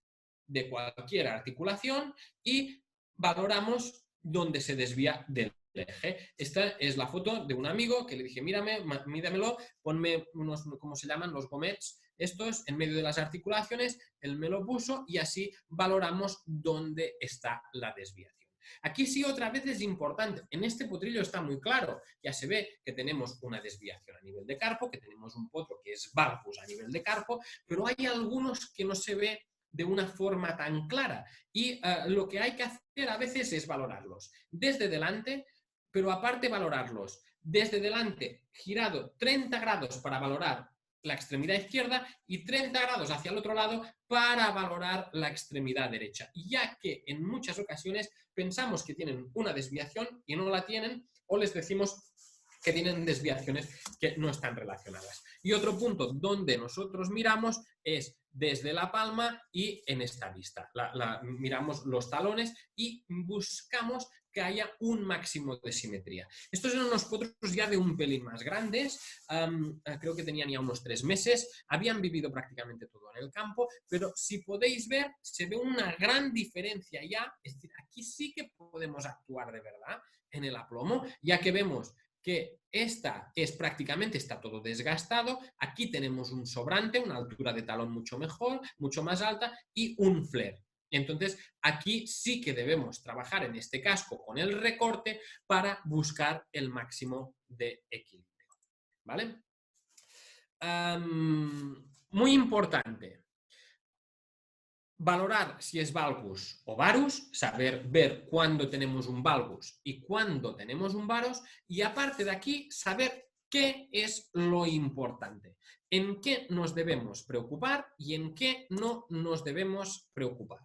S2: de cualquier articulación y valoramos dónde se desvía del eje. Esta es la foto de un amigo que le dije, mírame, mídamelo, ponme unos, ¿cómo se llaman? Los gomets, estos en medio de las articulaciones, él me lo puso y así valoramos dónde está la desviación. Aquí sí otra vez es importante, en este potrillo está muy claro, ya se ve que tenemos una desviación a nivel de carpo, que tenemos un potro que es valgus a nivel de carpo, pero hay algunos que no se ve de una forma tan clara y lo que hay que hacer a veces es valorarlos desde delante, pero aparte valorarlos desde delante girado 30 grados para valorar la extremidad izquierda y 30 grados hacia el otro lado para valorar la extremidad derecha, ya que en muchas ocasiones pensamos que tienen una desviación y no la tienen, o les decimos que tienen desviaciones que no están relacionadas. Y otro punto donde nosotros miramos es desde la palma y en esta vista. Miramos los talones y buscamos que haya un máximo de simetría. Estos eran unos potros ya de un pelín más grandes, creo que tenían ya unos 3 meses, habían vivido prácticamente todo en el campo, pero si podéis ver, se ve una gran diferencia ya, es decir, aquí sí que podemos actuar de verdad en el aplomo, ya que vemos que esta es prácticamente, está todo desgastado, aquí tenemos un sobrante, una altura de talón mucho mejor, mucho más alta y un flare. Entonces, aquí sí que debemos trabajar en este casco con el recorte para buscar el máximo de equilibrio. ¿Vale? Muy importante. Valorar si es valgus o varus, saber ver cuándo tenemos un valgus y cuándo tenemos un varus, y aparte de aquí, saber qué es lo importante, en qué nos debemos preocupar y en qué no nos debemos preocupar.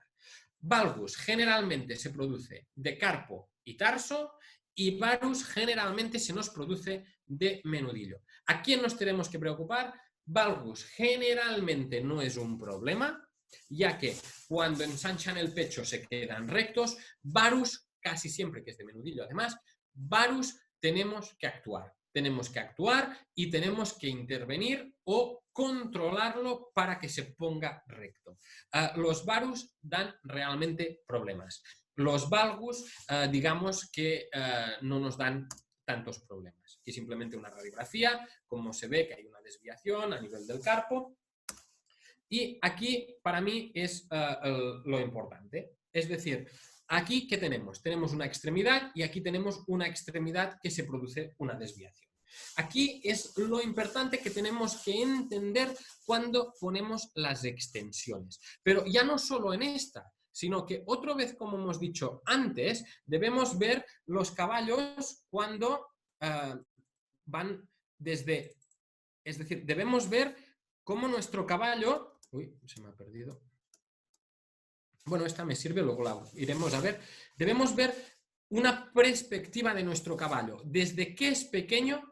S2: Valgus generalmente se produce de carpo y tarso y varus generalmente se nos produce de menudillo. ¿A quién nos tenemos que preocupar? Valgus generalmente no es un problema, ya que cuando ensanchan el pecho se quedan rectos. Varus, casi siempre que es de menudillo además, varus tenemos que actuar. Tenemos que actuar y tenemos que intervenir o controlarlo para que se ponga recto. Los varus dan realmente problemas. Los valgus, digamos que no nos dan tantos problemas. Y simplemente una radiografía, como se ve que hay una desviación a nivel del carpo. Y aquí, para mí, es lo importante. Es decir, aquí, ¿qué tenemos? Tenemos una extremidad y aquí tenemos una extremidad que se produce una desviación. Aquí es lo importante que tenemos que entender cuando ponemos las extensiones. Pero ya no solo en esta, sino que otra vez, como hemos dicho antes, debemos ver los caballos cuando van desde... Es decir, debemos ver cómo nuestro caballo... Uy, se me ha perdido. Bueno, esta me sirve, luego la iremos a ver. Debemos ver una perspectiva de nuestro caballo, desde que es pequeño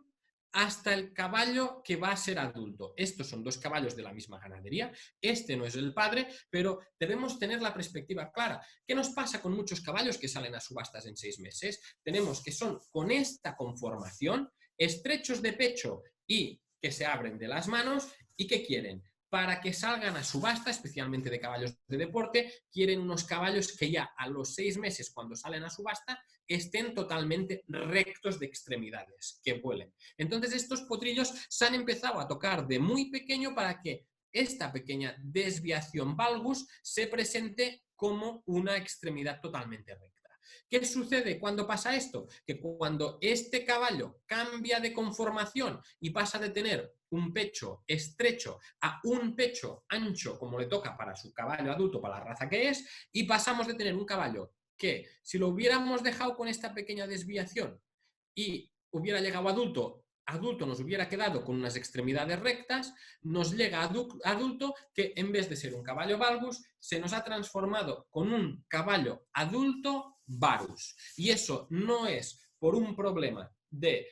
S2: hasta el caballo que va a ser adulto. Estos son 2 caballos de la misma ganadería, este no es el padre, pero debemos tener la perspectiva clara. ¿Qué nos pasa con muchos caballos que salen a subastas en 6 meses? Tenemos que son con esta conformación, estrechos de pecho y que se abren de las manos y que quieren, para que salgan a subasta, especialmente de caballos de deporte, quieren unos caballos que ya a los 6 meses, cuando salen a subasta, estén totalmente rectos de extremidades, que vuelen. Entonces estos potrillos se han empezado a tocar de muy pequeño para que esta pequeña desviación valgus se presente como una extremidad totalmente recta. ¿Qué sucede cuando pasa esto? Que cuando este caballo cambia de conformación y pasa de tener un pecho estrecho a un pecho ancho, como le toca para su caballo adulto, para la raza que es, y pasamos de tener un caballo que, si lo hubiéramos dejado con esta pequeña desviación y hubiera llegado adulto nos hubiera quedado con unas extremidades rectas, nos llega adulto que en vez de ser un caballo valgus, se nos ha transformado con un caballo adulto varus. Y eso no es por un problema de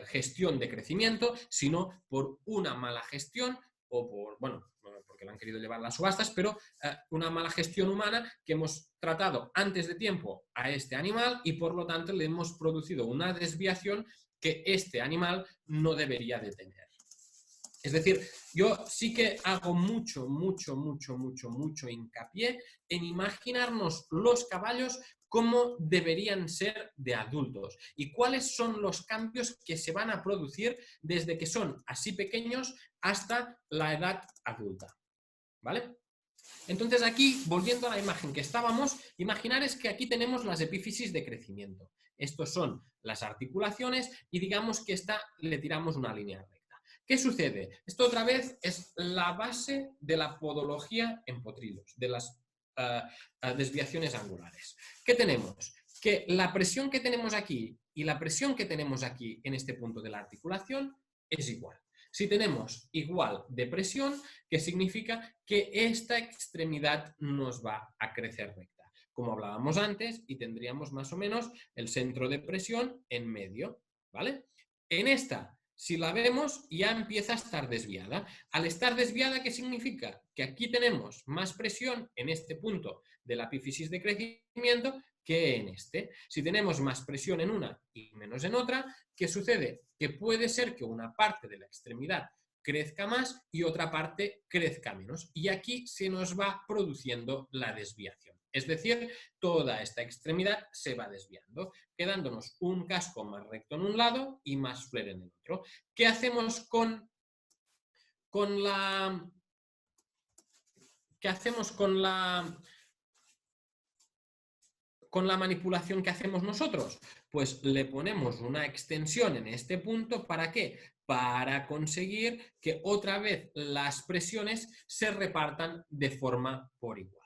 S2: gestión de crecimiento, sino por una mala gestión o por, bueno, porque lo han querido llevar a las subastas, pero una mala gestión humana que hemos tratado antes de tiempo a este animal y por lo tanto le hemos producido una desviación que este animal no debería de tener. Es decir, yo sí que hago mucho hincapié en imaginarnos los caballos cómo deberían ser de adultos y cuáles son los cambios que se van a producir desde que son así pequeños hasta la edad adulta. ¿Vale? Entonces aquí, volviendo a la imagen que estábamos, imaginar es que aquí tenemos las epífisis de crecimiento. Estos son las articulaciones y digamos que esta le tiramos una línea recta. ¿Qué sucede? Esto otra vez es la base de la podología en potrillos, de las desviaciones angulares. ¿Qué tenemos? Que la presión que tenemos aquí y la presión que tenemos aquí en este punto de la articulación es igual. Si tenemos igual de presión, ¿qué significa? Que esta extremidad nos va a crecer recta, como hablábamos antes, y tendríamos más o menos el centro de presión en medio, ¿vale? En esta, si la vemos, ya empieza a estar desviada. Al estar desviada, ¿qué significa? Que aquí tenemos más presión en este punto de la epífisis de crecimiento que en este. Si tenemos más presión en una y menos en otra, ¿qué sucede? Que puede ser que una parte de la extremidad crezca más y otra parte crezca menos. Y aquí se nos va produciendo la desviación. Es decir, toda esta extremidad se va desviando, quedándonos un casco más recto en un lado y más flair en el otro. ¿Qué hacemos con la... ¿Qué hacemos con la manipulación que hacemos nosotros? Pues le ponemos una extensión en este punto, ¿para qué? Para conseguir que otra vez las presiones se repartan de forma por igual.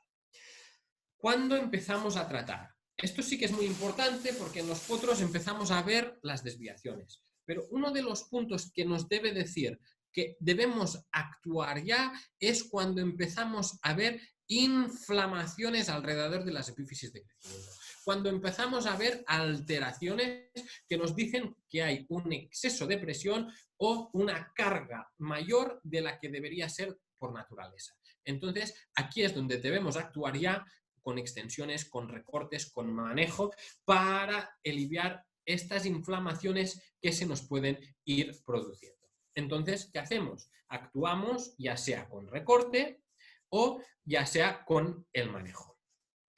S2: ¿Cuándo empezamos a tratar? Esto sí que es muy importante porque en los potros empezamos a ver las desviaciones, pero uno de los puntos que nos debe decir que debemos actuar ya es cuando empezamos a ver inflamaciones alrededor de las epífisis de crecimiento. Cuando empezamos a ver alteraciones que nos dicen que hay un exceso de presión o una carga mayor de la que debería ser por naturaleza. Entonces, aquí es donde debemos actuar ya con extensiones, con recortes, con manejo, para aliviar estas inflamaciones que se nos pueden ir produciendo. Entonces, ¿qué hacemos? Actuamos ya sea con recorte o ya sea con el manejo.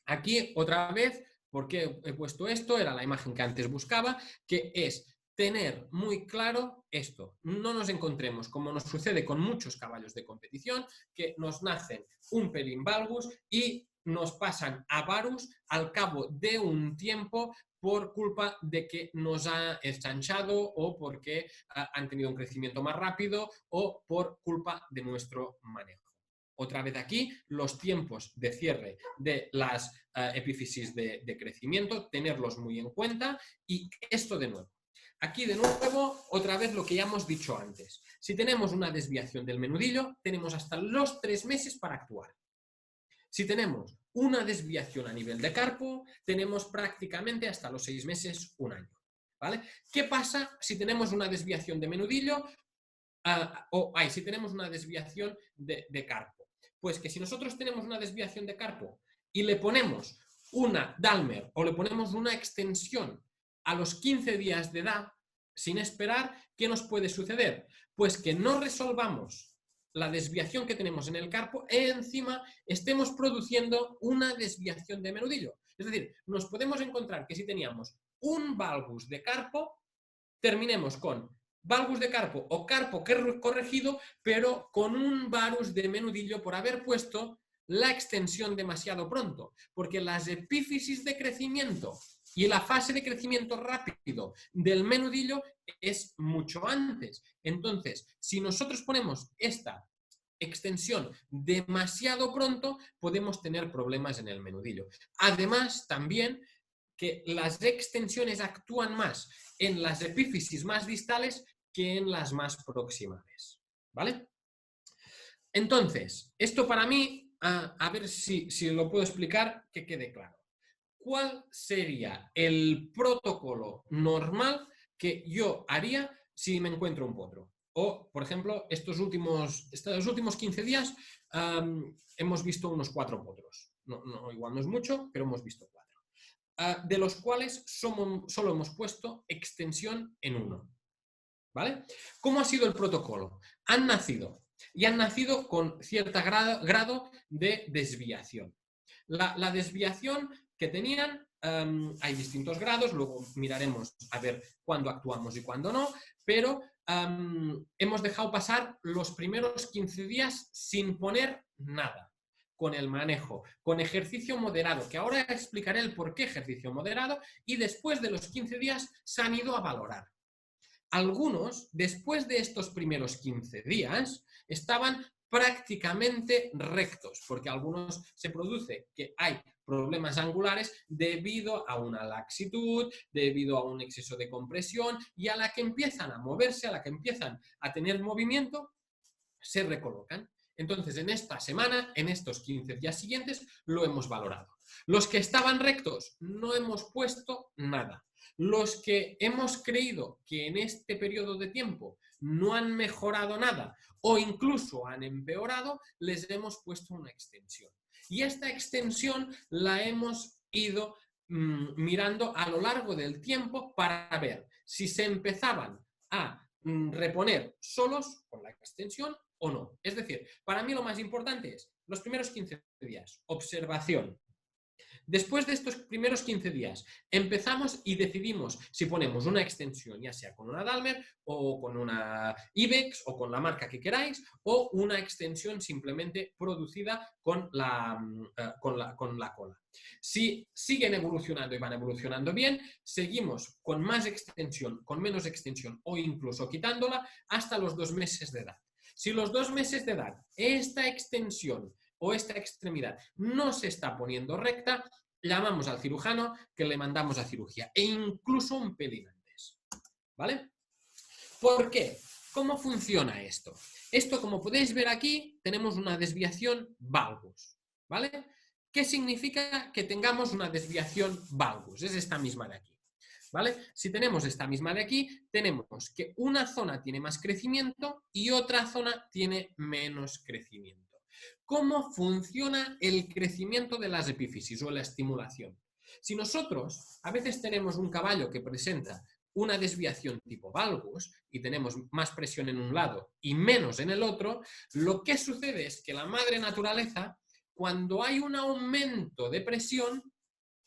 S2: Aquí, otra vez, ¿por qué he puesto esto? Era la imagen que antes buscaba, que es tener muy claro esto. No nos encontremos, como nos sucede con muchos caballos de competición, que nos nacen un pelín valgus y nos pasan a varus al cabo de un tiempo por culpa de que nos ha eschanchado o porque han tenido un crecimiento más rápido o por culpa de nuestro manejo. Otra vez aquí, los tiempos de cierre de las epífisis de crecimiento, tenerlos muy en cuenta. Y esto de nuevo. Aquí de nuevo, otra vez lo que ya hemos dicho antes. Si tenemos una desviación del menudillo, tenemos hasta los 3 meses para actuar. Si tenemos una desviación a nivel de carpo, tenemos prácticamente hasta los 6 meses, un año. ¿Vale? ¿Qué pasa si tenemos una desviación de menudillo si tenemos una desviación de carpo? Pues que si nosotros tenemos una desviación de carpo y le ponemos una Dalmer o le ponemos una extensión a los 15 días de edad, sin esperar, ¿qué nos puede suceder? Pues que no resolvamos la desviación que tenemos en el carpo e encima estemos produciendo una desviación de menudillo. Es decir, nos podemos encontrar que si teníamos un valgus de carpo, terminemos con valgus de carpo o carpo corregido, pero con un varus de menudillo por haber puesto la extensión demasiado pronto, porque las epífisis de crecimiento y la fase de crecimiento rápido del menudillo es mucho antes. Entonces, si nosotros ponemos esta extensión demasiado pronto, podemos tener problemas en el menudillo. Además, también que las extensiones actúan más en las epífisis más distales que en las más proximales. ¿Vale? Entonces, esto para mí, a ver si lo puedo explicar, que quede claro. ¿Cuál sería el protocolo normal que yo haría si me encuentro un potro? O, por ejemplo, estos últimos 15 días hemos visto unos 4 potros. Igual no es mucho, pero hemos visto 4. De los cuales solo hemos puesto extensión en uno. ¿Vale? ¿Cómo ha sido el protocolo? Han nacido con cierto grado de desviación. La desviación que tenían, hay distintos grados, luego miraremos a ver cuándo actuamos y cuándo no, pero hemos dejado pasar los primeros 15 días sin poner nada, con el manejo, con ejercicio moderado, que ahora explicaré el por qué ejercicio moderado, y después de los 15 días se han ido a valorar. Algunos, después de estos primeros 15 días, estaban prácticamente rectos, porque a algunos se produce que hay problemas angulares debido a una laxitud, debido a un exceso de compresión, y a la que empiezan a moverse, a la que empiezan a tener movimiento, se recolocan. Entonces, en esta semana, en estos 15 días siguientes, lo hemos valorado. Los que estaban rectos, no hemos puesto nada. Los que hemos creído que en este periodo de tiempo no han mejorado nada o incluso han empeorado, les hemos puesto una extensión. Y esta extensión la hemos ido mirando a lo largo del tiempo para ver si se empezaban a reponer solos con la extensión o no. Es decir, para mí lo más importante es los primeros 15 días, observación. Después de estos primeros 15 días, empezamos y decidimos si ponemos una extensión, ya sea con una Dalmer o con una Ibex o con la marca que queráis, o una extensión simplemente producida con la cola. Si siguen evolucionando y van evolucionando bien, seguimos con más extensión, con menos extensión o incluso quitándola hasta los 2 meses de edad. Si los 2 meses de edad esta extensión o esta extremidad no se está poniendo recta, llamamos al cirujano, que le mandamos a cirugía, e incluso un pelín antes. ¿Vale? ¿Por qué? ¿Cómo funciona esto? Esto, como podéis ver aquí, tenemos una desviación valgus. ¿Vale? ¿Qué significa que tengamos una desviación valgus? Es esta misma de aquí. ¿Vale? Si tenemos esta misma de aquí, tenemos que una zona tiene más crecimiento y otra zona tiene menos crecimiento. ¿Cómo funciona el crecimiento de las epífisis o la estimulación? Si nosotros a veces tenemos un caballo que presenta una desviación tipo valgus y tenemos más presión en un lado y menos en el otro, lo que sucede es que la madre naturaleza, cuando hay un aumento de presión,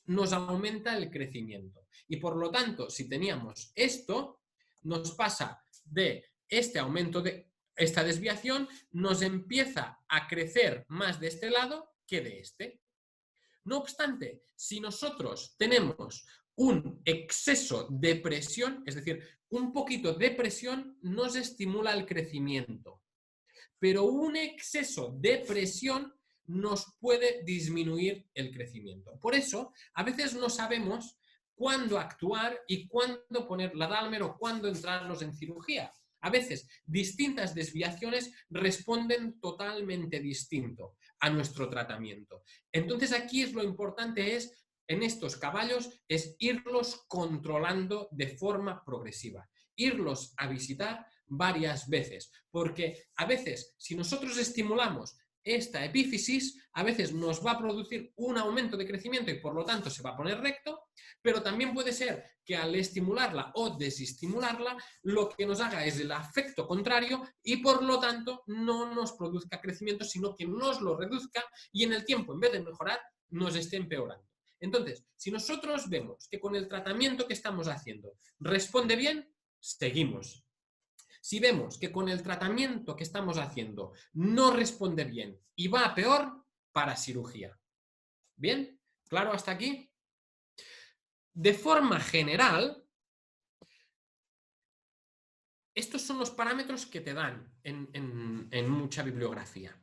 S2: nos aumenta el crecimiento. Y por lo tanto, si teníamos esto, nos pasa de este aumento de esta desviación, nos empieza a crecer más de este lado que de este. No obstante, si nosotros tenemos un exceso de presión, es decir, un poquito de presión, nos estimula el crecimiento. Pero un exceso de presión nos puede disminuir el crecimiento. Por eso, a veces no sabemos cuándo actuar y cuándo poner la Dalmer o cuándo entrarnos en cirugía. A veces, distintas desviaciones responden totalmente distinto a nuestro tratamiento. Entonces, aquí es lo importante en estos caballos, es irlos controlando de forma progresiva, irlos a visitar varias veces, porque a veces, si nosotros estimulamos esta epífisis a veces nos va a producir un aumento de crecimiento y por lo tanto se va a poner recto, pero también puede ser que al estimularla o desestimularla, lo que nos haga es el efecto contrario y por lo tanto no nos produzca crecimiento, sino que nos lo reduzca y en el tiempo, en vez de mejorar, nos esté empeorando. Entonces, si nosotros vemos que con el tratamiento que estamos haciendo responde bien, seguimos. Si vemos que con el tratamiento que estamos haciendo no responde bien y va a peor, para cirugía. ¿Bien? ¿Claro hasta aquí? De forma general, estos son los parámetros que te dan en mucha bibliografía.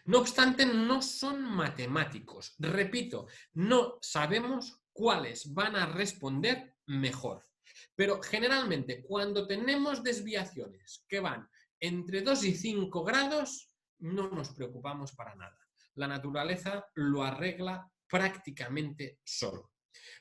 S2: No obstante, no son matemáticos. Repito, no sabemos cuáles van a responder mejor. Pero generalmente, cuando tenemos desviaciones que van entre 2 y 5 grados, no nos preocupamos para nada. La naturaleza lo arregla prácticamente solo.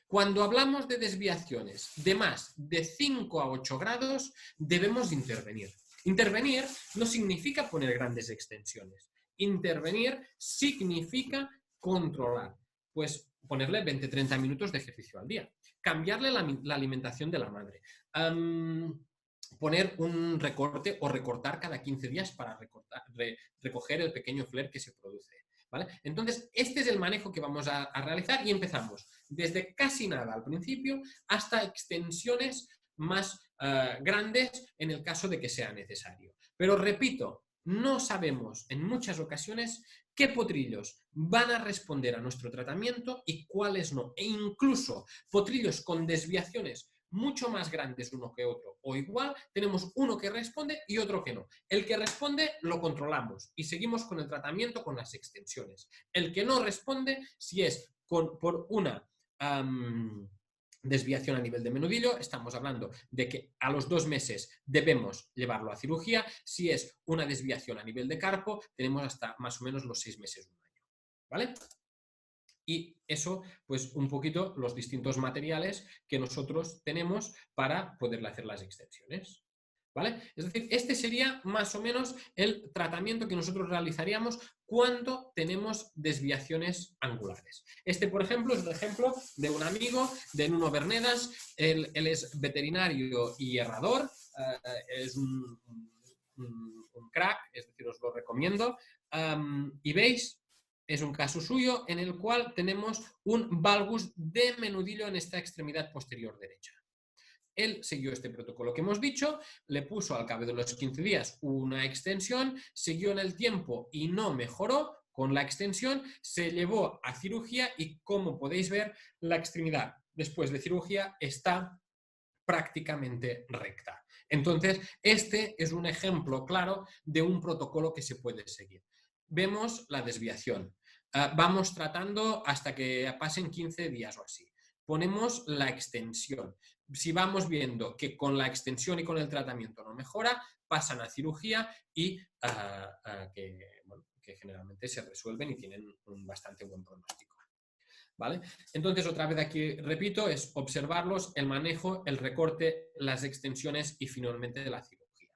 S2: Cuando hablamos de desviaciones de más de 5 a 8 grados, debemos intervenir. Intervenir no significa poner grandes extensiones. Intervenir significa controlar. Pues ponerle 20-30 minutos de ejercicio al día. Cambiarle la alimentación de la madre. Poner un recorte o recortar cada 15 días para recoger el pequeño flare que se produce. ¿Vale? Entonces, este es el manejo que vamos a realizar y empezamos desde casi nada al principio hasta extensiones más grandes en el caso de que sea necesario. Pero repito, no sabemos en muchas ocasiones qué potrillos van a responder a nuestro tratamiento y cuáles no. E incluso potrillos con desviaciones mucho más grandes uno que otro o igual, tenemos uno que responde y otro que no. El que responde lo controlamos y seguimos con el tratamiento con las extensiones. El que no responde, si es por una desviación a nivel de menudillo, estamos hablando de que a los 2 meses debemos llevarlo a cirugía. Si es una desviación a nivel de carpo, tenemos hasta más o menos los 6 meses, un año. ¿Vale? Y eso, pues un poquito los distintos materiales que nosotros tenemos para poderle hacer las extensiones. ¿Vale? Es decir, este sería más o menos el tratamiento que nosotros realizaríamos cuando tenemos desviaciones angulares. Este, por ejemplo, es un ejemplo de un amigo, de Nuno Bernedas. Él es veterinario y herrador, es un crack, es decir, os lo recomiendo. Y veis, es un caso suyo en el cual tenemos un valgus de menudillo en esta extremidad posterior derecha. Él siguió este protocolo que hemos dicho, le puso al cabo de los 15 días una extensión, siguió en el tiempo y no mejoró. Con la extensión se llevó a cirugía y, como podéis ver, la extremidad después de cirugía está prácticamente recta. Entonces, este es un ejemplo claro de un protocolo que se puede seguir. Vemos la desviación. Vamos tratando hasta que pasen 15 días o así. Ponemos la extensión. Si vamos viendo que con la extensión y con el tratamiento no mejora, pasan a cirugía y que generalmente se resuelven y tienen un bastante buen pronóstico. ¿Vale? Entonces, otra vez aquí repito, es observarlos, el manejo, el recorte, las extensiones y finalmente la cirugía.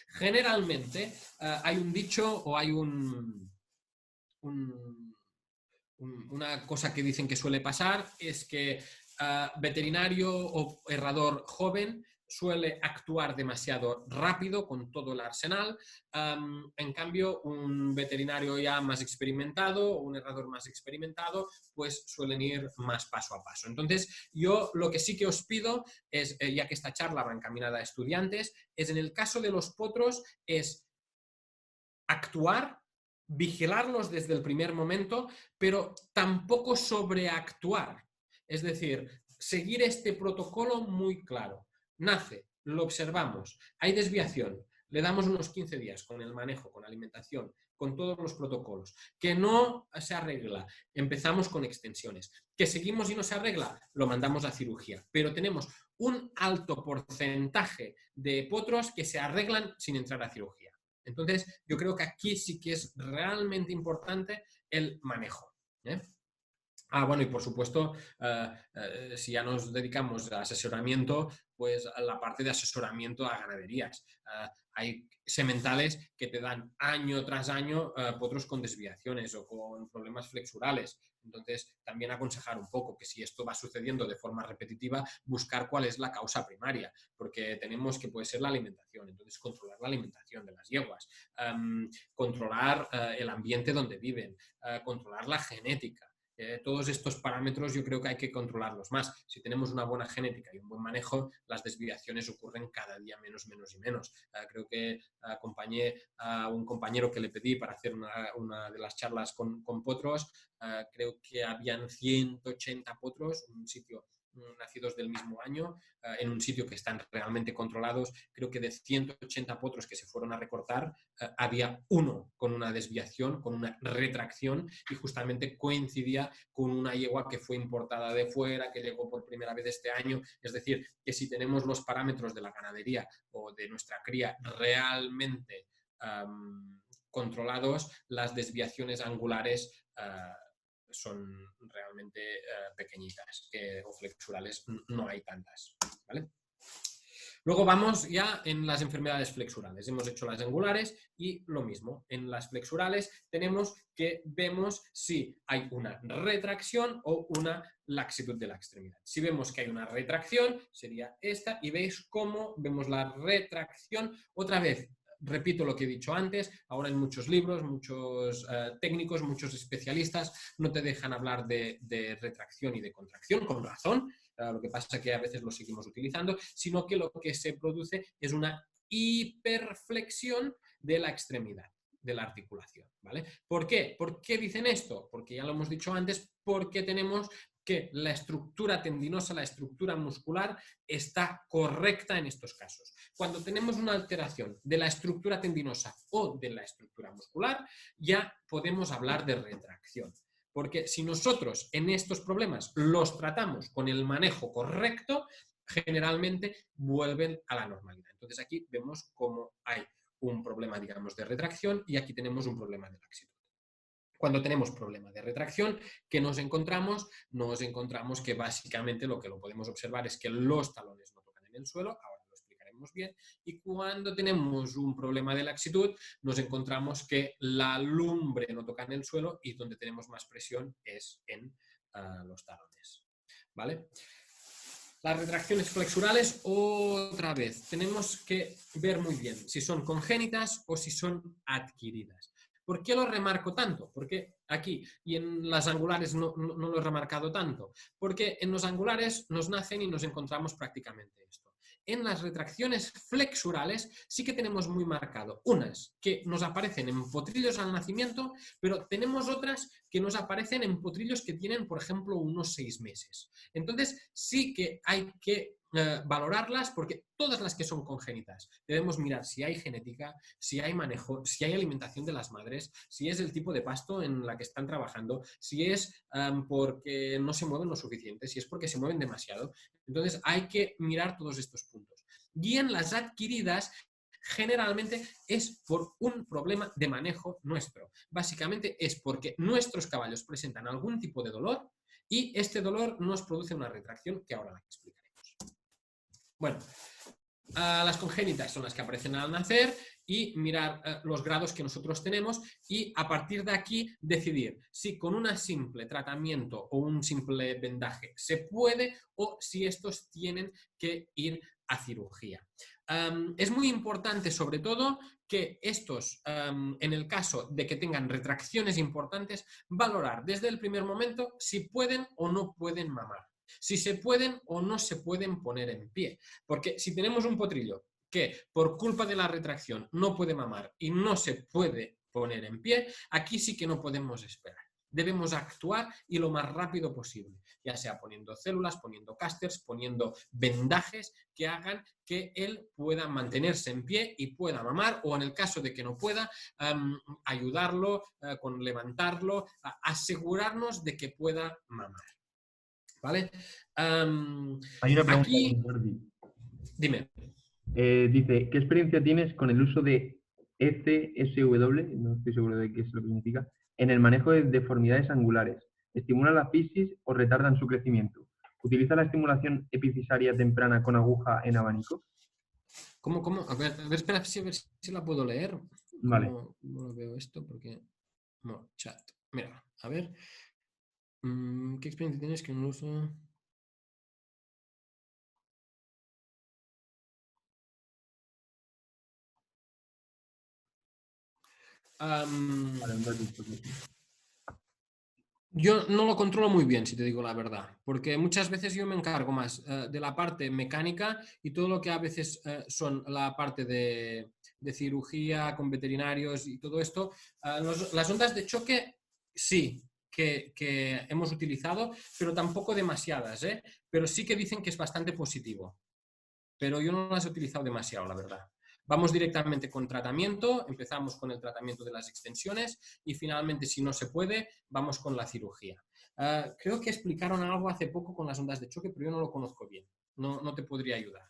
S2: Generalmente hay un dicho o hay una cosa que dicen que suele pasar, es que veterinario o herrador joven suele actuar demasiado rápido con todo el arsenal. En cambio, un veterinario ya más experimentado o un herrador más experimentado, pues suelen ir más paso a paso. Entonces, yo lo que sí que os pido es, ya que esta charla va encaminada a estudiantes, es en el caso de los potros, es actuar, vigilarlos desde el primer momento, pero tampoco sobreactuar. Es decir, seguir este protocolo muy claro. Nace, lo observamos, hay desviación, le damos unos 15 días con el manejo, con alimentación, con todos los protocolos. Que no se arregla, empezamos con extensiones. Que seguimos y no se arregla, lo mandamos a cirugía. Pero tenemos un alto porcentaje de potros que se arreglan sin entrar a cirugía. Entonces, yo creo que aquí sí que es realmente importante el manejo. Bueno, y por supuesto, si ya nos dedicamos a asesoramiento, pues la parte de asesoramiento a ganaderías. Hay sementales que te dan año tras año potros con desviaciones o con problemas flexurales. Entonces, también aconsejar un poco que si esto va sucediendo de forma repetitiva, buscar cuál es la causa primaria, porque tenemos que puede ser la alimentación. Entonces, controlar la alimentación de las yeguas, controlar el ambiente donde viven, controlar la genética. Todos estos parámetros yo creo que hay que controlarlos más. Si tenemos una buena genética y un buen manejo, las desviaciones ocurren cada día menos y menos. Creo que acompañé a un compañero que le pedí para hacer una de las charlas con potros. Creo que habían 180 potros, un sitio nacidos del mismo año, en un sitio que están realmente controlados. Creo que de 180 potros que se fueron a recortar, había uno con una desviación, con una retracción, y justamente coincidía con una yegua que fue importada de fuera, que llegó por primera vez este año. Es decir, que si tenemos los parámetros de la ganadería o de nuestra cría realmente controlados, las desviaciones angulares son realmente pequeñitas, o flexurales no hay tantas, ¿vale? Luego vamos ya en las enfermedades flexurales. Hemos hecho las angulares y lo mismo. En las flexurales tenemos que vemos si hay una retracción o una laxitud de la extremidad. Si vemos que hay una retracción, sería esta, y veis cómo vemos la retracción otra vez. Repito lo que he dicho antes, ahora en muchos libros, muchos técnicos, muchos especialistas no te dejan hablar de retracción y de contracción, con razón. Lo que pasa es que a veces lo seguimos utilizando, sino que lo que se produce es una hiperflexión de la extremidad, de la articulación, ¿vale? ¿Por qué? ¿Por qué dicen esto? Porque ya lo hemos dicho antes, porque tenemos que la estructura tendinosa, la estructura muscular está correcta en estos casos. Cuando tenemos una alteración de la estructura tendinosa o de la estructura muscular, ya podemos hablar de retracción. Porque si nosotros en estos problemas los tratamos con el manejo correcto, generalmente vuelven a la normalidad. Entonces aquí vemos cómo hay un problema, digamos, de retracción, y aquí tenemos un problema de laxitud. Cuando tenemos problema de retracción, ¿qué nos encontramos? Nos encontramos que básicamente lo que lo podemos observar es que los talones no tocan en el suelo. Ahora lo explicaremos bien. Y cuando tenemos un problema de laxitud, nos encontramos que la lumbre no toca en el suelo y donde tenemos más presión es en los talones, ¿vale? Las retracciones flexurales, otra vez, tenemos que ver muy bien si son congénitas o si son adquiridas. ¿Por qué lo remarco tanto? Porque aquí y en las angulares no lo he remarcado tanto. Porque en los angulares nos nacen y nos encontramos prácticamente esto. En las retracciones flexurales sí que tenemos muy marcado unas que nos aparecen en potrillos al nacimiento, pero tenemos otras que nos aparecen en potrillos que tienen, por ejemplo, unos 6 meses. Entonces sí que hay que valorarlas, porque todas las que son congénitas debemos mirar si hay genética, si hay manejo, si hay alimentación de las madres, si es el tipo de pasto en la que están trabajando, si es porque no se mueven lo suficiente, si es porque se mueven demasiado. Entonces hay que mirar todos estos puntos. Y en las adquiridas generalmente es por un problema de manejo nuestro. Básicamente es porque nuestros caballos presentan algún tipo de dolor y este dolor nos produce una retracción que ahora la explicaremos. Bueno, las congénitas son las que aparecen al nacer y mirar los grados que nosotros tenemos y a partir de aquí decidir si con un simple tratamiento o un simple vendaje se puede o si estos tienen que ir a cirugía. Es muy importante, sobre todo, que estos, en el caso de que tengan retracciones importantes, valorar desde el primer momento si pueden o no pueden mamar. Si se pueden o no se pueden poner en pie. Porque si tenemos un potrillo que por culpa de la retracción no puede mamar y no se puede poner en pie, aquí sí que no podemos esperar. Debemos actuar y lo más rápido posible, ya sea poniendo células, poniendo casters, poniendo vendajes que hagan que él pueda mantenerse en pie y pueda mamar, o en el caso de que no pueda, ayudarlo con levantarlo, asegurarnos de que pueda mamar. ¿Vale?
S1: Hay una pregunta aquí, Jordi.
S2: Dime.
S1: Dice, ¿qué experiencia tienes con el uso de ECSW, no estoy seguro de qué es lo que significa, en el manejo de deformidades angulares? ¿Estimulan la fisis o retardan su crecimiento? ¿Utiliza la estimulación epifisaria temprana con aguja en abanico?
S2: ¿Cómo? A ver, espera, a ver si la puedo leer.
S1: Vale.
S2: ¿Cómo lo veo esto? Porque... No, chat. Mira, a ver. ¿Qué experiencia tienes que no uso?
S1: Vale, un ratito, sí.
S2: Yo no lo controlo muy bien, si te digo la verdad, porque muchas veces yo me encargo más de la parte mecánica y todo lo que a veces son la parte de cirugía con veterinarios y todo esto. Las ondas de choque, sí, que hemos utilizado, pero tampoco demasiadas, ¿eh? Pero sí que dicen que es bastante positivo, pero yo no las he utilizado demasiado, la verdad. Vamos directamente con tratamiento, empezamos con el tratamiento de las extensiones y finalmente, si no se puede, vamos con la cirugía. Creo que explicaron algo hace poco con las ondas de choque, pero yo no lo conozco bien. No te podría ayudar.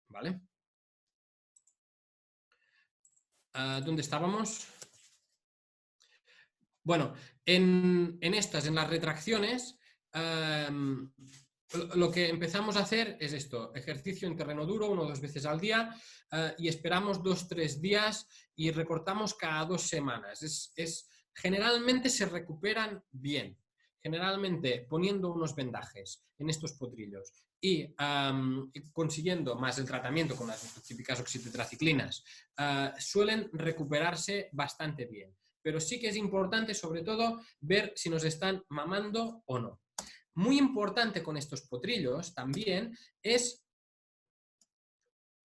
S2: ¿Vale? ¿Dónde estábamos? Bueno, en las retracciones, lo que empezamos a hacer es esto, ejercicio en terreno duro 1 o 2 veces al día y esperamos 2-3 días y recortamos cada 2 semanas. Generalmente se recuperan bien, generalmente poniendo unos vendajes en estos potrillos y consiguiendo más el tratamiento con las típicas oxitetraciclinas, suelen recuperarse bastante bien. Pero sí que es importante, sobre todo, ver si nos están mamando o no. Muy importante con estos potrillos también es,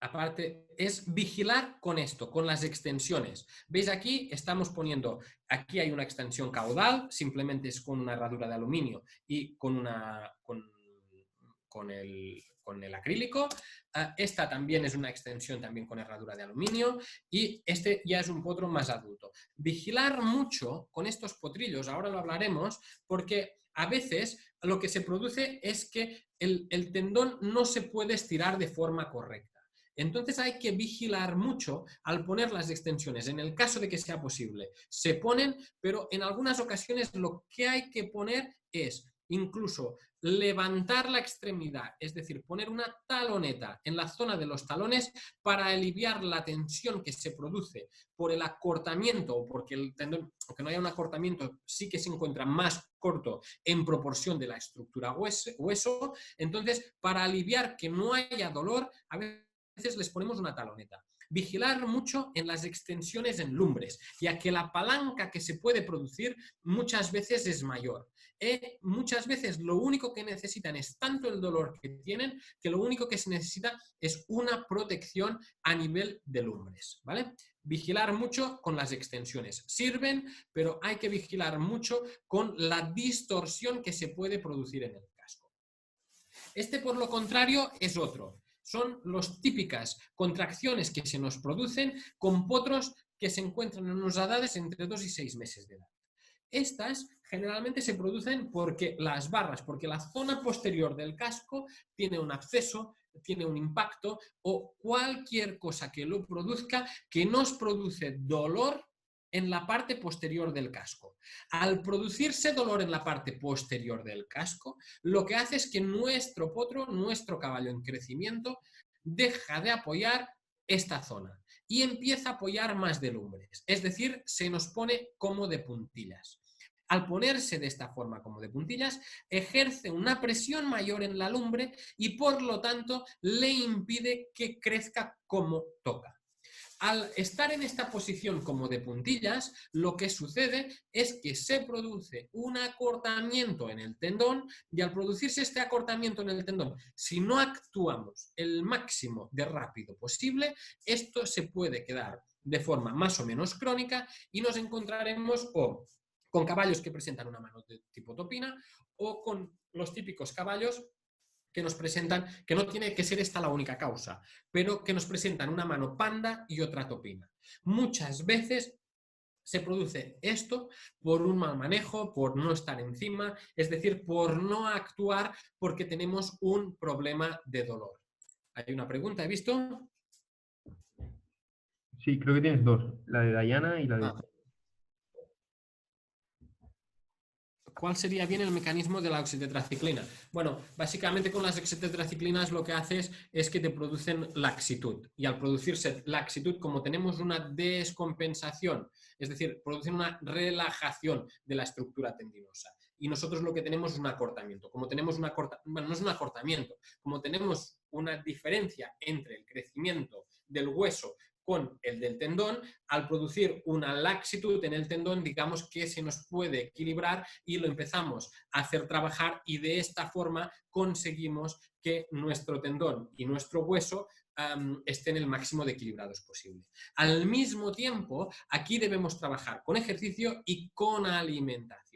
S2: aparte, es vigilar con esto, con las extensiones. ¿Veis aquí? Estamos poniendo, aquí hay una extensión caudal, simplemente es con una herradura de aluminio y con el acrílico. Esta también es una extensión también con herradura de aluminio y este ya es un potro más adulto. Vigilar mucho con estos potrillos, ahora lo hablaremos, porque a veces lo que se produce es que el tendón no se puede estirar de forma correcta. Entonces hay que vigilar mucho al poner las extensiones. En el caso de que sea posible, se ponen, pero en algunas ocasiones lo que hay que poner es incluso levantar la extremidad, es decir, poner una taloneta en la zona de los talones para aliviar la tensión que se produce por el acortamiento o porque el tendón, aunque no haya un acortamiento, sí que se encuentra más corto en proporción de la estructura hueso. Entonces, para aliviar que no haya dolor, a veces les ponemos una taloneta. Vigilar mucho en las extensiones en lumbres, ya que la palanca que se puede producir muchas veces es mayor. Muchas veces lo único que necesitan es tanto el dolor que tienen que lo único que se necesita es una protección a nivel de lumbres, ¿vale? Vigilar mucho con las extensiones. Sirven, pero hay que vigilar mucho con la distorsión que se puede producir en el casco. Este, por lo contrario, es otro. Son las típicas contracciones que se nos producen con potros que se encuentran en unas edades entre 2 y 6 meses de edad. Estas generalmente se producen porque las barras, porque la zona posterior del casco tiene un absceso, tiene un impacto o cualquier cosa que lo produzca que nos produce dolor en la parte posterior del casco. Al producirse dolor en la parte posterior del casco, lo que hace es que nuestro potro, nuestro caballo en crecimiento, deja de apoyar esta zona y empieza a apoyar más de lumbres, es decir, se nos pone como de puntillas. Al ponerse de esta forma como de puntillas, ejerce una presión mayor en la lumbre y por lo tanto le impide que crezca como toca. Al estar en esta posición como de puntillas, lo que sucede es que se produce un acortamiento en el tendón y al producirse este acortamiento en el tendón, si no actuamos el máximo de rápido posible, esto se puede quedar de forma más o menos crónica y nos encontraremos o con caballos que presentan una mano de tipo topina o con los típicos caballos que nos presentan, que no tiene que ser esta la única causa, pero que nos presentan una mano panda y otra topina. Muchas veces se produce esto por un mal manejo, por no estar encima, es decir, por no actuar porque tenemos un problema de dolor. Hay una pregunta, ¿he visto?
S1: Sí, creo que tienes dos, la de Dayana y la de...
S2: ¿Cuál sería bien el mecanismo de la oxitetraciclina? Bueno, básicamente con las oxitetraciclinas lo que haces es que te producen laxitud. Y al producirse laxitud, como tenemos una descompensación, es decir, producen una relajación de la estructura tendinosa. Y nosotros lo que tenemos es un acortamiento. Como tenemos bueno, no es un acortamiento, como tenemos una diferencia entre el crecimiento del hueso con el del tendón, al producir una laxitud en el tendón, digamos que se nos puede equilibrar y lo empezamos a hacer trabajar y de esta forma conseguimos que nuestro tendón y nuestro hueso estén el máximo de equilibrados posible. Al mismo tiempo, aquí debemos trabajar con ejercicio y con alimentación.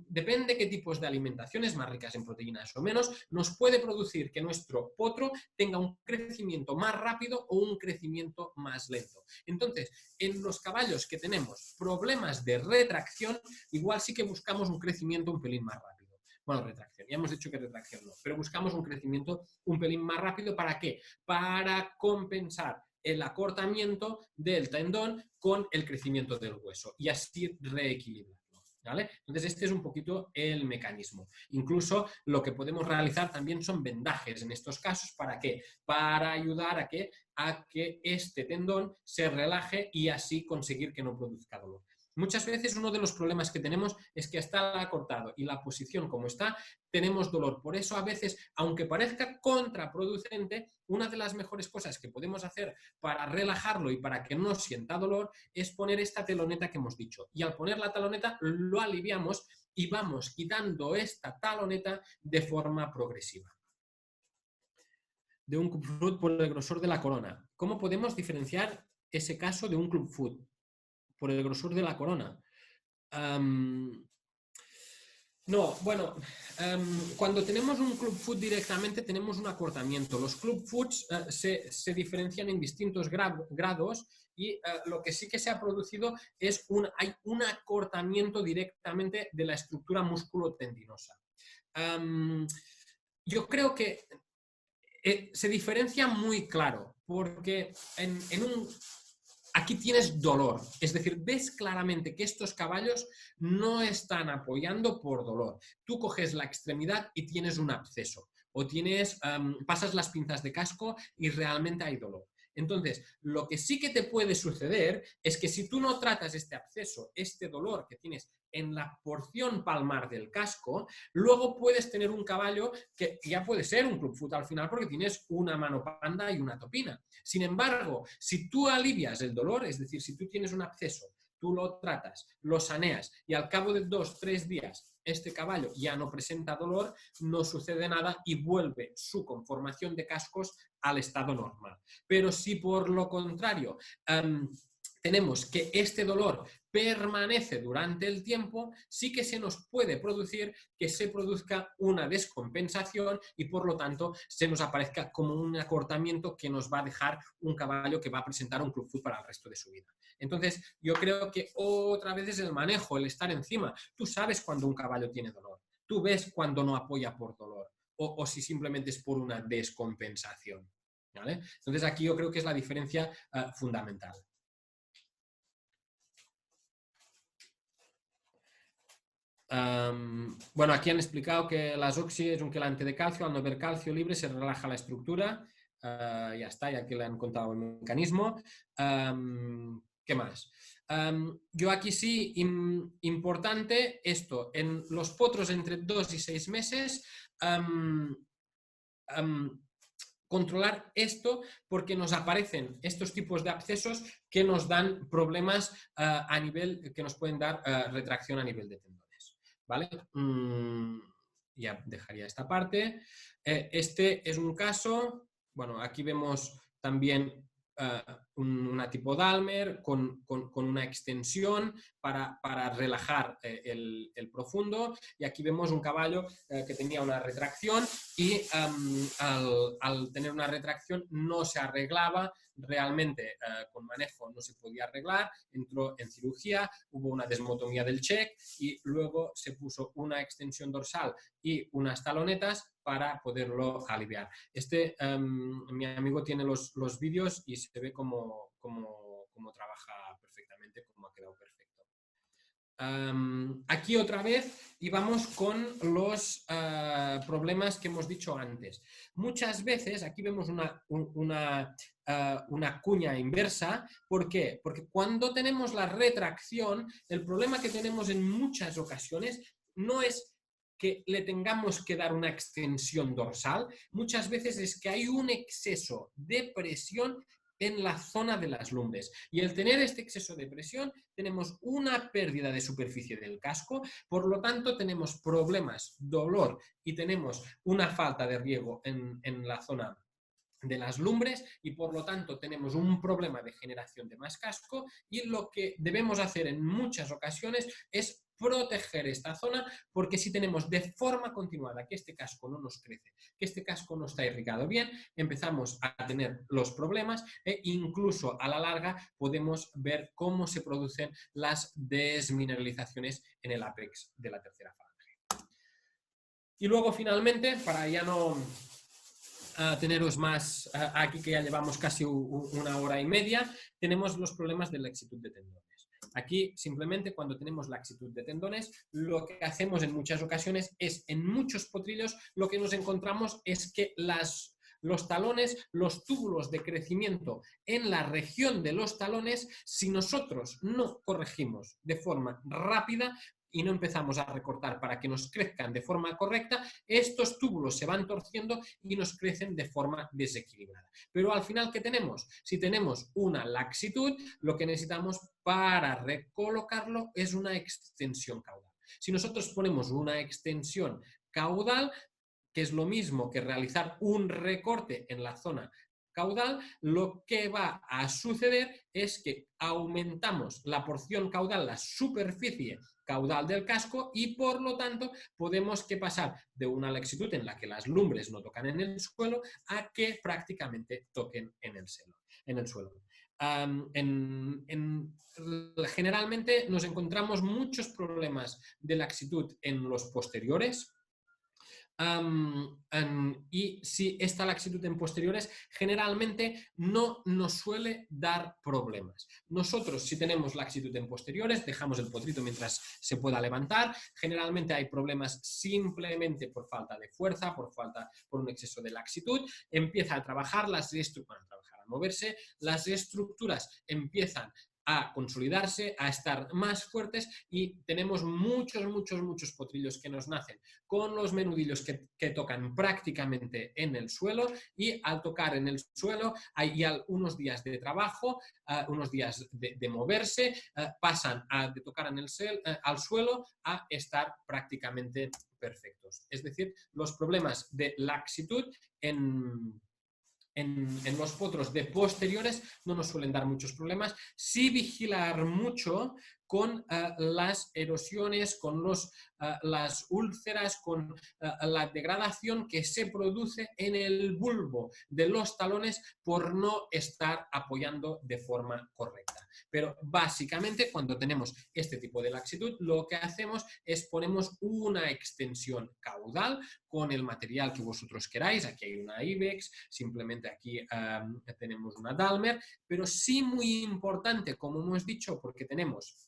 S2: Depende qué tipos de alimentaciones, más ricas en proteínas o menos, nos puede producir que nuestro potro tenga un crecimiento más rápido o un crecimiento más lento. Entonces, en los caballos que tenemos problemas de retracción, igual sí que buscamos un crecimiento un pelín más rápido. Bueno, retracción, ya hemos dicho que retracción no, pero buscamos un crecimiento un pelín más rápido. ¿Para qué? Para compensar el acortamiento del tendón con el crecimiento del hueso y así reequilibrar. ¿Vale? Entonces este es un poquito el mecanismo. Incluso lo que podemos realizar también son vendajes en estos casos. ¿Para qué? Para ayudar a que este tendón se relaje y así conseguir que no produzca dolor. Muchas veces uno de los problemas que tenemos es que está acortado y la posición como está, tenemos dolor. Por eso a veces, aunque parezca contraproducente, una de las mejores cosas que podemos hacer para relajarlo y para que no sienta dolor es poner esta teloneta que hemos dicho. Y al poner la taloneta lo aliviamos y vamos quitando esta taloneta de forma progresiva. De un clubfoot por el grosor de la corona. ¿Cómo podemos diferenciar ese caso de un clubfoot? Por el grosor de la corona. No, bueno, cuando tenemos un clubfoot directamente tenemos un acortamiento. Los clubfoots se diferencian en distintos grados y lo que sí que se ha producido es hay un acortamiento directamente de la estructura músculo-tendinosa. Yo creo que se diferencia muy claro, porque aquí tienes dolor, es decir, ves claramente que estos caballos no están apoyando por dolor. Tú coges la extremidad y tienes un absceso, o pasas las pinzas de casco y realmente hay dolor. Entonces, lo que sí que te puede suceder es que si tú no tratas este absceso, este dolor que tienes en la porción palmar del casco, luego puedes tener un caballo que ya puede ser un clubfoot al final porque tienes una mano panda y una topina. Sin embargo, si tú alivias el dolor, es decir, si tú tienes un absceso, tú lo tratas, lo saneas y al cabo de 2-3 días este caballo ya no presenta dolor, no sucede nada y vuelve su conformación de cascos al estado normal. Pero si por lo contrario tenemos que este dolor permanece durante el tiempo, sí que se nos puede producir que se produzca una descompensación y por lo tanto se nos aparezca como un acortamiento que nos va a dejar un caballo que va a presentar un clubfoot para el resto de su vida. Entonces yo creo que otra vez es el manejo, el estar encima. Tú sabes cuando un caballo tiene dolor, tú ves cuando no apoya por dolor o si simplemente es por una descompensación. ¿Vale? Entonces aquí yo creo que es la diferencia fundamental. Bueno, aquí han explicado que las oxi es un quelante de calcio, al no haber calcio libre se relaja la estructura, ya está, ya que le han contado el mecanismo. ¿Qué más? Yo aquí sí, importante esto, en los potros entre 2 y 6 meses, controlar esto porque nos aparecen estos tipos de abscesos que nos dan problemas a nivel, que nos pueden dar retracción a nivel de tendones. ¿Vale? Ya dejaría esta parte. Este es un caso, bueno, aquí vemos también una tipo Dahmer con una extensión para relajar el profundo y aquí vemos un caballo que tenía una retracción y al tener una retracción no se arreglaba realmente, con manejo no se podía arreglar, entró en cirugía, hubo una desmotomía del check y luego se puso una extensión dorsal y unas talonetas para poderlo aliviar. Mi amigo tiene los vídeos y se ve cómo trabaja perfectamente, cómo ha quedado perfecto. Aquí otra vez y vamos con los problemas que hemos dicho antes. Muchas veces, aquí vemos una cuña inversa. ¿Por qué? Porque cuando tenemos la retracción, el problema que tenemos en muchas ocasiones no es que le tengamos que dar una extensión dorsal, muchas veces es que hay un exceso de presión en la zona de las lumbres. Y el tener este exceso de presión, tenemos una pérdida de superficie del casco, por lo tanto tenemos problemas, dolor y tenemos una falta de riego en la zona de las lumbres y por lo tanto tenemos un problema de generación de más casco y lo que debemos hacer en muchas ocasiones es proteger esta zona, porque si tenemos de forma continuada que este casco no nos crece, que este casco no está irrigado bien, empezamos a tener los problemas e incluso a la larga podemos ver cómo se producen las desmineralizaciones en el apex de la tercera falange. Y luego finalmente, para ya no teneros más aquí, que ya llevamos casi una hora y media, tenemos los problemas de laxitud de tendones. Aquí simplemente cuando tenemos laxitud de tendones, lo que hacemos en muchas ocasiones es, en muchos potrillos, lo que nos encontramos es que los talones, los túbulos de crecimiento en la región de los talones, si nosotros no corregimos de forma rápida y no empezamos a recortar para que nos crezcan de forma correcta, estos túbulos se van torciendo y nos crecen de forma desequilibrada. Pero al final, ¿qué tenemos? Si tenemos una laxitud, lo que necesitamos para recolocarlo es una extensión caudal. Si nosotros ponemos una extensión caudal, que es lo mismo que realizar un recorte en la zona caudal, lo que va a suceder es que aumentamos la porción caudal, la superficie caudal del casco, y por lo tanto podemos pasar de una laxitud en la que las lumbres no tocan en el suelo a que prácticamente toquen en el suelo. Generalmente nos encontramos muchos problemas de laxitud en los posteriores. Y si esta laxitud en posteriores generalmente no nos suele dar problemas. Nosotros, si tenemos laxitud en posteriores, dejamos el potrito mientras se pueda levantar. Generalmente hay problemas simplemente por falta de fuerza, por un exceso de laxitud. Empieza a trabajar a moverse, las estructuras empiezan a consolidarse, a estar más fuertes, y tenemos muchos potrillos que nos nacen con los menudillos que tocan prácticamente en el suelo, y al tocar en el suelo hay unos días de trabajo, unos días de moverse, pasan de tocar al suelo a estar prácticamente perfectos. Es decir, los problemas de laxitud en los potros de posteriores no nos suelen dar muchos problemas. Sí vigilar mucho con las erosiones, con las úlceras, con la degradación que se produce en el bulbo de los talones por no estar apoyando de forma correcta. Pero básicamente cuando tenemos este tipo de laxitud, lo que hacemos es ponemos una extensión caudal con el material que vosotros queráis. Aquí hay una Ibex, simplemente aquí tenemos una Dalmer, pero sí muy importante, como hemos dicho, porque tenemos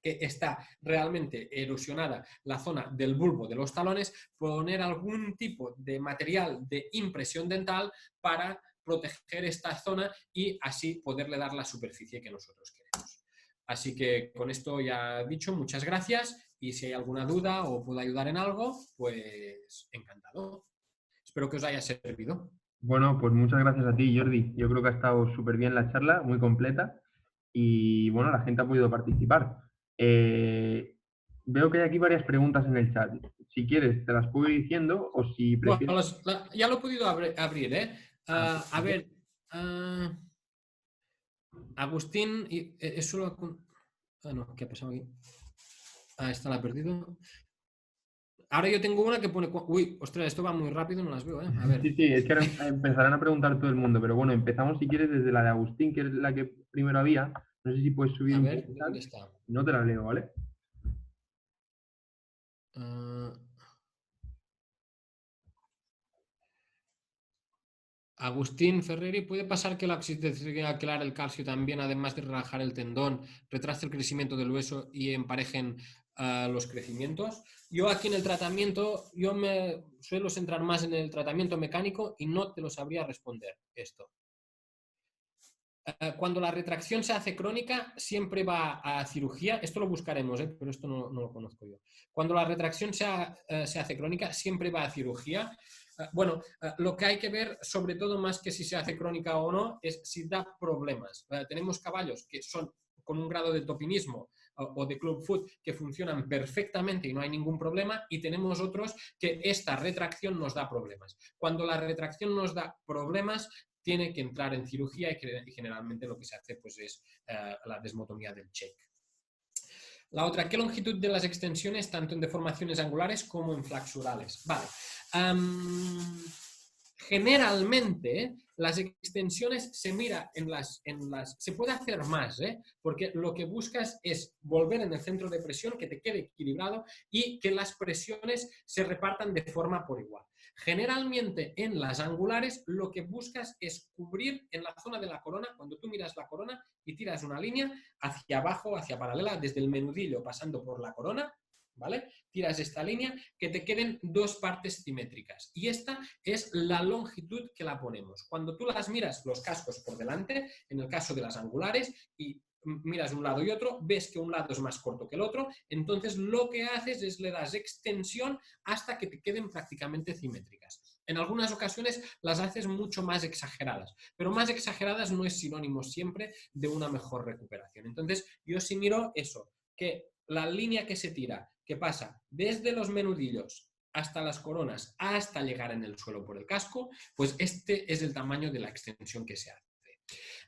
S2: que está realmente erosionada la zona del bulbo de los talones, poner algún tipo de material de impresión dental para proteger esta zona y así poderle dar la superficie que nosotros queremos. Así que con esto ya dicho, muchas gracias, y si hay alguna duda o puedo ayudar en algo, pues encantado. Espero que os haya servido.
S1: Bueno, pues muchas gracias a ti, Jordi. Yo creo que ha estado súper bien la charla, muy completa, y bueno, la gente ha podido participar. Veo que hay aquí varias preguntas en el chat. Si quieres, te las puedo ir diciendo, o si prefieres...
S2: Bueno, ya lo he podido abrir, ¿eh? A ver, Agustín, eso lo... no, ¿qué ha pasado aquí? Esta la he perdido. Ahora yo tengo una que pone... Uy, ostras, esto va muy rápido, no las veo, ¿eh? A ver.
S1: Sí, es que ahora empezarán a preguntar todo el mundo, pero bueno, empezamos si quieres desde la de Agustín, que es la que primero había. No sé si puedes subir
S2: A
S1: un
S2: ver,
S1: poco.
S2: ¿dónde está?
S1: No te la leo, ¿vale?
S2: Agustín Ferreri, ¿puede pasar que la oxidación aclare el calcio también, además de relajar el tendón, retrase el crecimiento del hueso y emparejen los crecimientos. Yo aquí en el tratamiento, yo me suelo centrar más en el tratamiento mecánico y no te lo sabría responder esto. Cuando la retracción se hace crónica, siempre va a cirugía. Esto lo buscaremos, pero esto no lo conozco yo. Cuando la retracción se hace crónica, siempre va a cirugía. Bueno, lo que hay que ver, sobre todo más que si se hace crónica o no, es si da problemas. Tenemos caballos que son con un grado de topinismo o de club foot que funcionan perfectamente y no hay ningún problema, y tenemos otros que esta retracción nos da problemas. Cuando la retracción nos da problemas, tiene que entrar en cirugía y generalmente lo que se hace pues, es la desmotomía del check. La otra, ¿qué longitud de las extensiones, tanto en deformaciones angulares como en flexurales? Vale. Generalmente las extensiones se mira se puede hacer más, porque lo que buscas es volver en el centro de presión, que te quede equilibrado y que las presiones se repartan de forma por igual. Generalmente en las angulares lo que buscas es cubrir en la zona de la corona, cuando tú miras la corona y tiras una línea hacia abajo, hacia paralela, desde el menudillo pasando por la corona, ¿vale? Tiras esta línea, que te queden dos partes simétricas. Y esta es la longitud que la ponemos. Cuando tú las miras, los cascos por delante, en el caso de las angulares, y miras un lado y otro, ves que un lado es más corto que el otro, entonces lo que haces es le das extensión hasta que te queden prácticamente simétricas. En algunas ocasiones las haces mucho más exageradas, pero más exageradas no es sinónimo siempre de una mejor recuperación. Entonces yo sí miro eso, que la línea que se tira, que pasa desde los menudillos hasta las coronas, hasta llegar en el suelo por el casco, pues este es el tamaño de la extensión que se hace.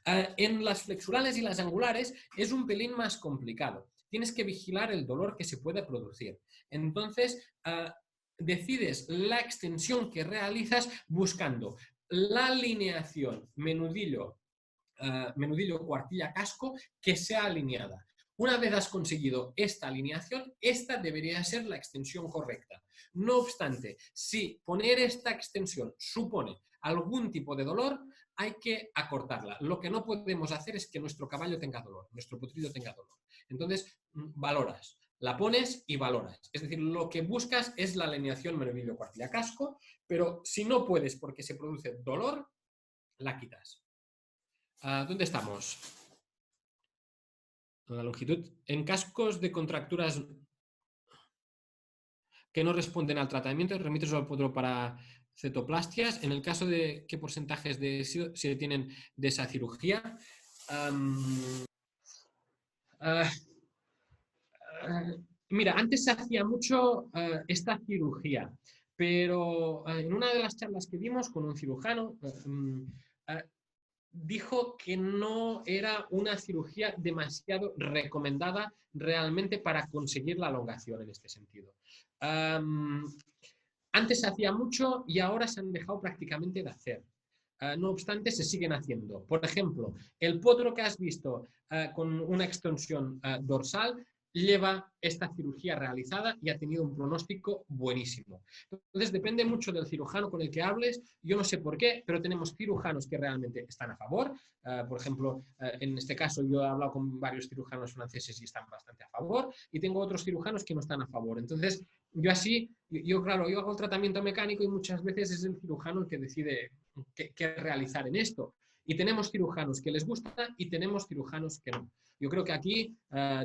S2: En las flexurales y las angulares es un pelín más complicado. Tienes que vigilar el dolor que se puede producir. Entonces, decides la extensión que realizas buscando la alineación menudillo, cuartilla, casco, que sea alineada. Una vez has conseguido esta alineación, esta debería ser la extensión correcta. No obstante, si poner esta extensión supone algún tipo de dolor, hay que acortarla. Lo que no podemos hacer es que nuestro caballo tenga dolor, nuestro potrillo tenga dolor. Entonces, valoras, la pones y valoras. Es decir, lo que buscas es la alineación menudillo, cuartilla, casco, pero si no puedes porque se produce dolor, la quitas. ¿Dónde estamos? La longitud. En cascos de contracturas que no responden al tratamiento, remites al potro para cetoplastias. En el caso de qué porcentajes se tienen de esa cirugía. Mira, antes se hacía mucho esta cirugía, pero en una de las charlas que dimos con un cirujano, dijo que no era una cirugía demasiado recomendada realmente para conseguir la elongación en este sentido. Antes se hacía mucho y ahora se han dejado prácticamente de hacer. No obstante, se siguen haciendo. Por ejemplo, el potro que has visto con una extensión dorsal lleva esta cirugía realizada y ha tenido un pronóstico buenísimo. Entonces, depende mucho del cirujano con el que hables. Yo no sé por qué, pero tenemos cirujanos que realmente están a favor. Por ejemplo, en este caso yo he hablado con varios cirujanos franceses y están bastante a favor, y tengo otros cirujanos que no están a favor. Entonces, claro, yo hago el tratamiento mecánico y muchas veces es el cirujano el que decide qué realizar en esto. Y tenemos cirujanos que les gusta y tenemos cirujanos que no. Yo creo que aquí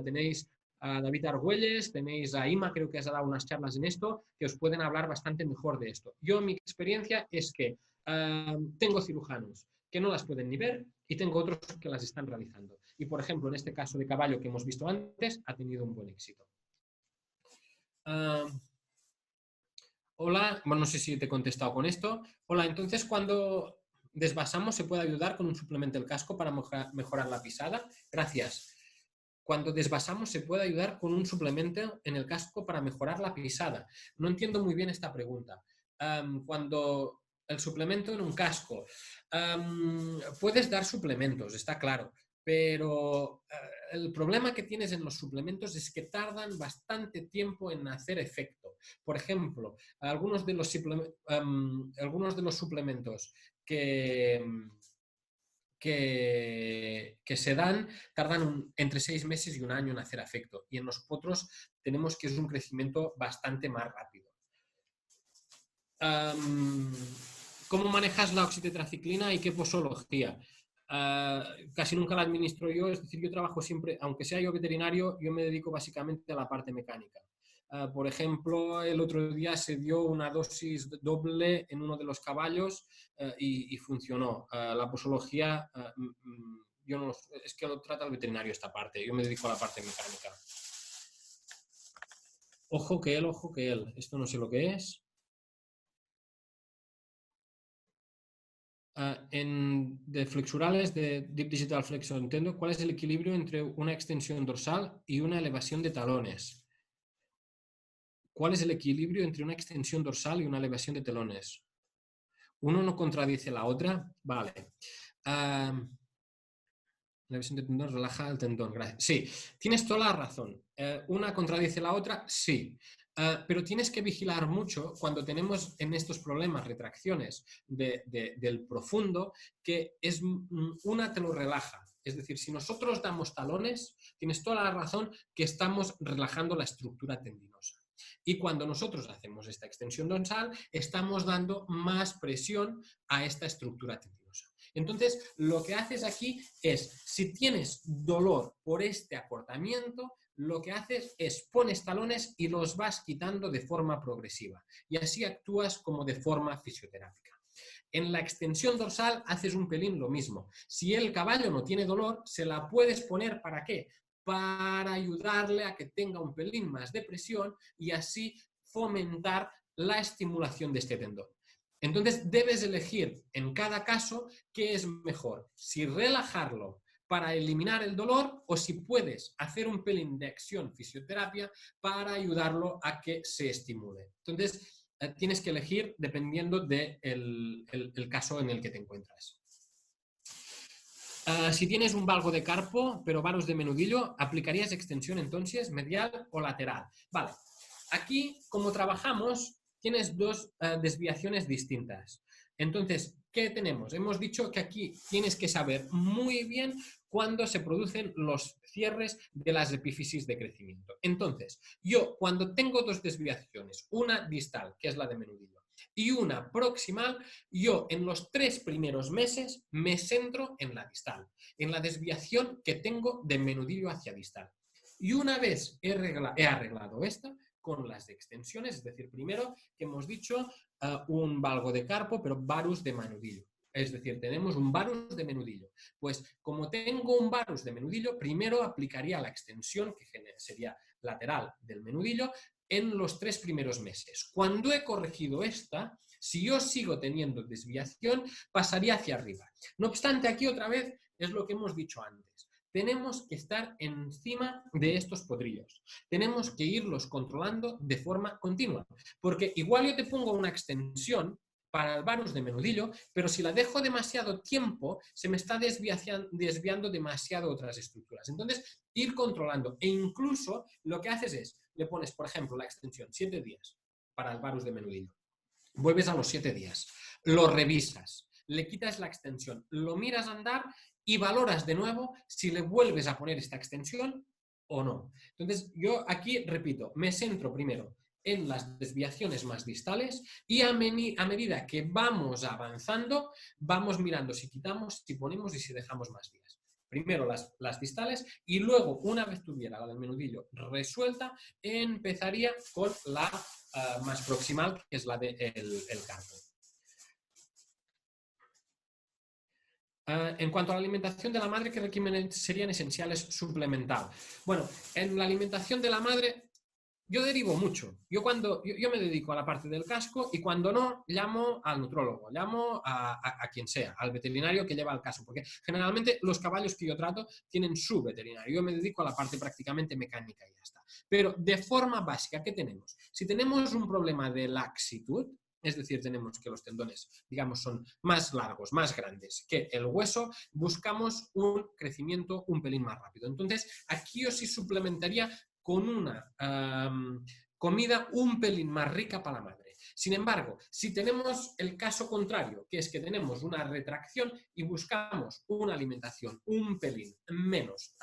S2: tenéis a David Argüelles, tenéis a Ima, creo que has dado unas charlas en esto, que os pueden hablar bastante mejor de esto. Yo, mi experiencia es que tengo cirujanos que no las pueden ni ver y tengo otros que las están realizando. Y, por ejemplo, en este caso de caballo que hemos visto antes, ha tenido un buen éxito. Hola, bueno, no sé si te he contestado con esto. Hola, entonces, cuando desvasamos, ¿se puede ayudar con un suplemento del casco para mejorar la pisada? Gracias. Cuando desvasamos, ¿se puede ayudar con un suplemento en el casco para mejorar la pisada? No entiendo muy bien esta pregunta. Cuando el suplemento en un casco, puedes dar suplementos, está claro, pero el problema que tienes en los suplementos es que tardan bastante tiempo en hacer efecto. Por ejemplo, algunos de los suplementos que se dan tardan entre 6 meses y 1 año en hacer efecto. Y en los potros tenemos que es un crecimiento bastante más rápido. ¿Cómo manejas la oxitetraciclina y qué posología? Casi nunca la administro yo, es decir, yo trabajo siempre, aunque sea yo veterinario, yo me dedico básicamente a la parte mecánica. Por ejemplo, el otro día se dio una dosis doble en uno de los caballos y funcionó. La posología, yo no, es que lo trata el veterinario esta parte, yo me dedico a la parte mecánica. Ojo que él, esto no sé lo que es. De flexurales de Deep Digital Flexo Nintendo, ¿cuál es el equilibrio entre una extensión dorsal y una elevación de talones? ¿Cuál es el equilibrio entre una extensión dorsal y una elevación de talones? ¿Uno no contradice la otra? Vale. La elevación de tendón relaja el tendón. Gracias. Sí, tienes toda la razón. ¿Una contradice la otra? Sí. Pero tienes que vigilar mucho cuando tenemos en estos problemas retracciones del profundo, que es una te lo relaja. Es decir, si nosotros damos talones, tienes toda la razón que estamos relajando la estructura tendinosa. Y cuando nosotros hacemos esta extensión dorsal, estamos dando más presión a esta estructura tendinosa. Entonces, lo que haces aquí es, si tienes dolor por este acortamiento, lo que haces es pones talones y los vas quitando de forma progresiva. Y así actúas como de forma fisioterápica. En la extensión dorsal haces un pelín lo mismo. Si el caballo no tiene dolor, se la puedes poner ¿para qué? Para ayudarle a que tenga un pelín más de presión y así fomentar la estimulación de este tendón. Entonces debes elegir en cada caso qué es mejor, si relajarlo para eliminar el dolor o si puedes hacer un pelín de acción fisioterapia para ayudarlo a que se estimule. Entonces tienes que elegir dependiendo del caso en el que te encuentras. Si tienes un valgo de carpo, pero varos de menudillo, ¿aplicarías extensión entonces medial o lateral? Vale, aquí como trabajamos tienes dos desviaciones distintas. Entonces, ¿qué tenemos? Hemos dicho que aquí tienes que saber muy bien cuándo se producen los cierres de las epífisis de crecimiento. Entonces, yo cuando tengo dos desviaciones, una distal, que es la de menudillo, y una proximal, yo en los 3 primeros meses me centro en la distal, en la desviación que tengo de menudillo hacia distal. Y una vez he arreglado esta, con las extensiones, es decir, primero que hemos dicho un valgo de carpo, pero varus de menudillo. Es decir, tenemos un varus de menudillo. Pues como tengo un varus de menudillo, primero aplicaría la extensión, que sería lateral del menudillo, en los 3 primeros meses. Cuando he corregido esta, si yo sigo teniendo desviación, pasaría hacia arriba. No obstante, aquí otra vez es lo que hemos dicho antes. Tenemos que estar encima de estos potrillos. Tenemos que irlos controlando de forma continua. Porque igual yo te pongo una extensión para el varus de menudillo, pero si la dejo demasiado tiempo, se me está desviando demasiado otras estructuras. Entonces, ir controlando. E incluso lo que haces es, le pones, por ejemplo, la extensión 7 días para el varus de menudillo. Vuelves a los 7 días, lo revisas, le quitas la extensión, lo miras andar y valoras de nuevo si le vuelves a poner esta extensión o no. Entonces, yo aquí, repito, me centro primero en las desviaciones más distales y a medida que vamos avanzando, vamos mirando si quitamos, si ponemos y si dejamos más días. Primero las distales y luego, una vez tuviera la del menudillo resuelta, empezaría con la más proximal, que es la del carpo. En cuanto a la alimentación de la madre, ¿qué regímenes serían esenciales suplementar? Bueno, en la alimentación de la madre yo derivo mucho. Yo me dedico a la parte del casco y cuando no, llamo al nutrólogo, llamo a quien sea, al veterinario que lleva el caso, porque generalmente los caballos que yo trato tienen su veterinario. Yo me dedico a la parte prácticamente mecánica y ya está. Pero de forma básica, ¿qué tenemos? Si tenemos un problema de laxitud, es decir, tenemos que los tendones, digamos, son más largos, más grandes que el hueso, buscamos un crecimiento un pelín más rápido. Entonces, aquí yo sí suplementaría con una comida un pelín más rica para la madre. Sin embargo, si tenemos el caso contrario, que es que tenemos una retracción y buscamos una alimentación un pelín menos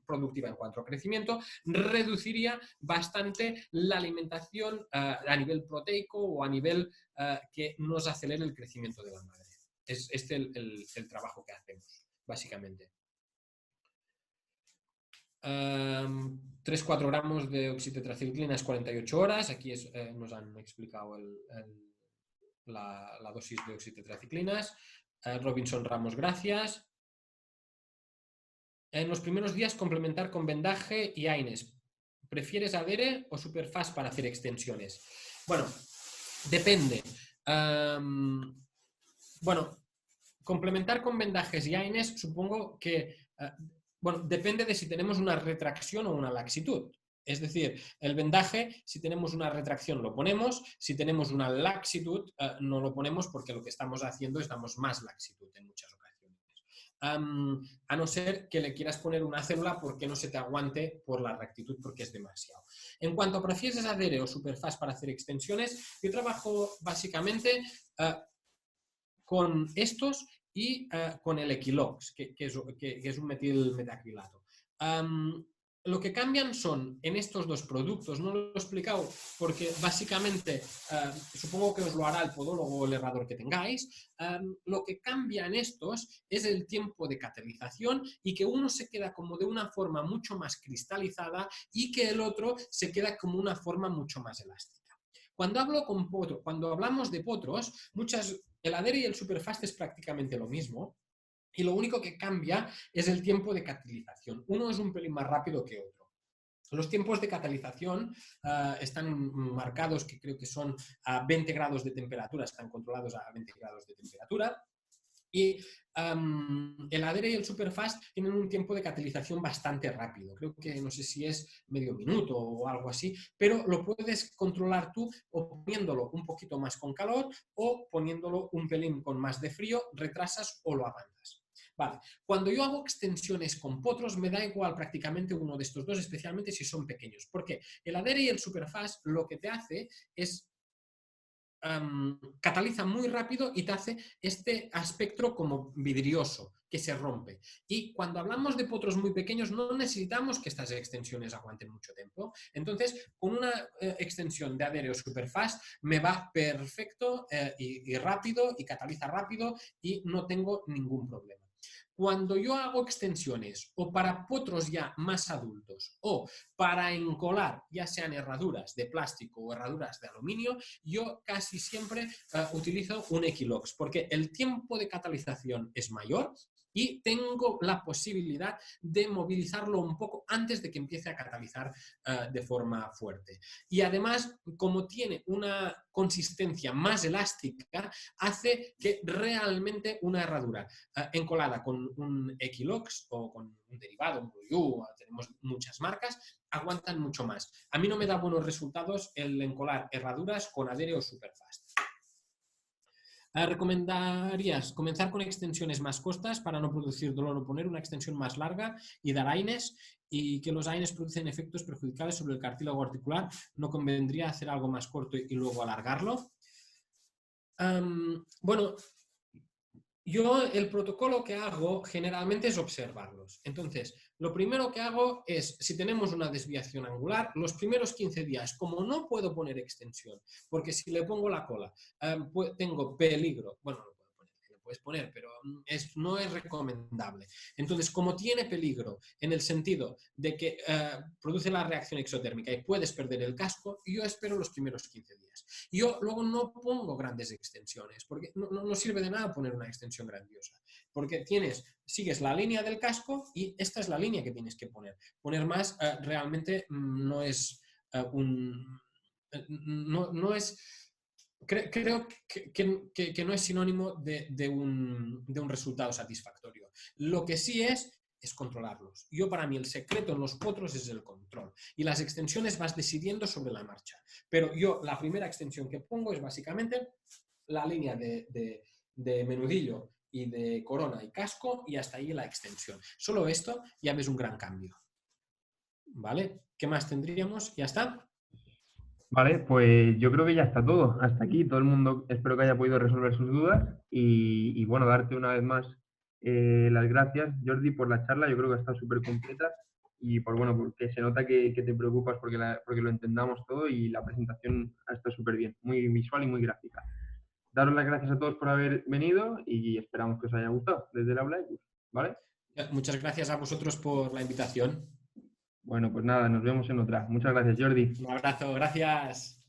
S2: productiva en cuanto a crecimiento, reduciría bastante la alimentación a nivel proteico o a nivel que nos acelere el crecimiento de la madre. Es este el trabajo que hacemos, básicamente. 3-4 gramos de oxitetraciclinas 48 horas. Aquí nos han explicado la dosis de oxitetraciclinas. Robinson Ramos, gracias. En los primeros días complementar con vendaje y AINES. ¿Prefieres adhere o superfast para hacer extensiones? Bueno, depende. Bueno, complementar con vendajes y AINES supongo que... bueno, depende de si tenemos una retracción o una laxitud. Es decir, el vendaje, si tenemos una retracción lo ponemos, si tenemos una laxitud no lo ponemos porque lo que estamos haciendo es damos más laxitud en muchas ocasiones. A no ser que le quieras poner una célula porque no se te aguante por la rectitud porque es demasiado. En cuanto a prefieres adhere o superfast para hacer extensiones, yo trabajo básicamente con estos y con el Equilox, que es un metilmetacrilato. Lo que cambian son, en estos dos productos, no lo he explicado porque básicamente supongo que os lo hará el podólogo o el herrador que tengáis, lo que cambia en estos es el tiempo de catalización y que uno se queda como de una forma mucho más cristalizada y que el otro se queda como una forma mucho más elástica. Cuando hablamos de potros, el adhere y el superfast es prácticamente lo mismo. Y lo único que cambia es el tiempo de catalización. Uno es un pelín más rápido que otro. Los tiempos de catalización están marcados, que creo que son a 20 grados de temperatura, están controlados a 20 grados de temperatura. Y el adhere y el superfast tienen un tiempo de catalización bastante rápido. Creo que no sé si es medio minuto o algo así, pero lo puedes controlar tú o poniéndolo un poquito más con calor o poniéndolo un pelín con más de frío, retrasas o lo avanzas. Vale. Cuando yo hago extensiones con potros, me da igual prácticamente uno de estos dos, especialmente si son pequeños. Porque el adhere y el superfast lo que te hace es cataliza muy rápido y te hace este aspecto como vidrioso, que se rompe. Y cuando hablamos de potros muy pequeños, no necesitamos que estas extensiones aguanten mucho tiempo. Entonces, con una extensión de adhere o superfast me va perfecto y rápido, y cataliza rápido, y no tengo ningún problema. Cuando yo hago extensiones o para potros ya más adultos o para encolar, ya sean herraduras de plástico o herraduras de aluminio, yo casi siempre utilizo un Equilox porque el tiempo de catalización es mayor y tengo la posibilidad de movilizarlo un poco antes de que empiece a catalizar de forma fuerte. Y además, como tiene una consistencia más elástica, hace que realmente una herradura encolada con un Equilox o con un derivado, un Blue, tenemos muchas marcas, aguantan mucho más. A mí no me da buenos resultados el encolar herraduras con adhere o superfast. ¿Recomendarías comenzar con extensiones más cortas para no producir dolor o poner una extensión más larga y dar AINES y que los AINES producen efectos perjudiciales sobre el cartílago articular? ¿No convendría hacer algo más corto y luego alargarlo? Bueno, yo el protocolo que hago generalmente es observarlos. Entonces, lo primero que hago es, si tenemos una desviación angular, los primeros 15 días, como no puedo poner extensión, porque si le pongo la cola, tengo peligro, bueno, lo puedes poner, pero no es recomendable. Entonces, como tiene peligro en el sentido de que produce la reacción exotérmica y puedes perder el casco, yo espero los primeros 15 días. Yo luego no pongo grandes extensiones, porque no sirve de nada poner una extensión grandiosa, porque sigues la línea del casco y esta es la línea que tienes que poner. Poner más realmente no es no es... Creo que no es sinónimo de un resultado satisfactorio. Lo que sí es controlarlos. Para mí el secreto en los potros es el control. Y las extensiones vas decidiendo sobre la marcha. Pero la primera extensión que pongo es básicamente la línea de menudillo y de corona y casco y hasta ahí la extensión. Solo esto ya ves un gran cambio. ¿Vale? ¿Qué más tendríamos? ¿Ya está?
S1: Vale, pues yo creo que ya está todo. Hasta aquí, todo el mundo espero que haya podido resolver sus dudas y bueno, darte una vez más las gracias, Jordi, por la charla. Yo creo que ha estado súper completa y por bueno, porque se nota que te preocupas porque, porque lo entendamos todo y la presentación ha estado súper bien, muy visual y muy gráfica. Daros las gracias a todos por haber venido y esperamos que os haya gustado desde el aula de Ecus, ¿vale?
S2: Muchas gracias a vosotros por la invitación.
S1: Bueno, pues nada, nos vemos en otra. Muchas gracias, Jordi.
S2: Un abrazo, gracias.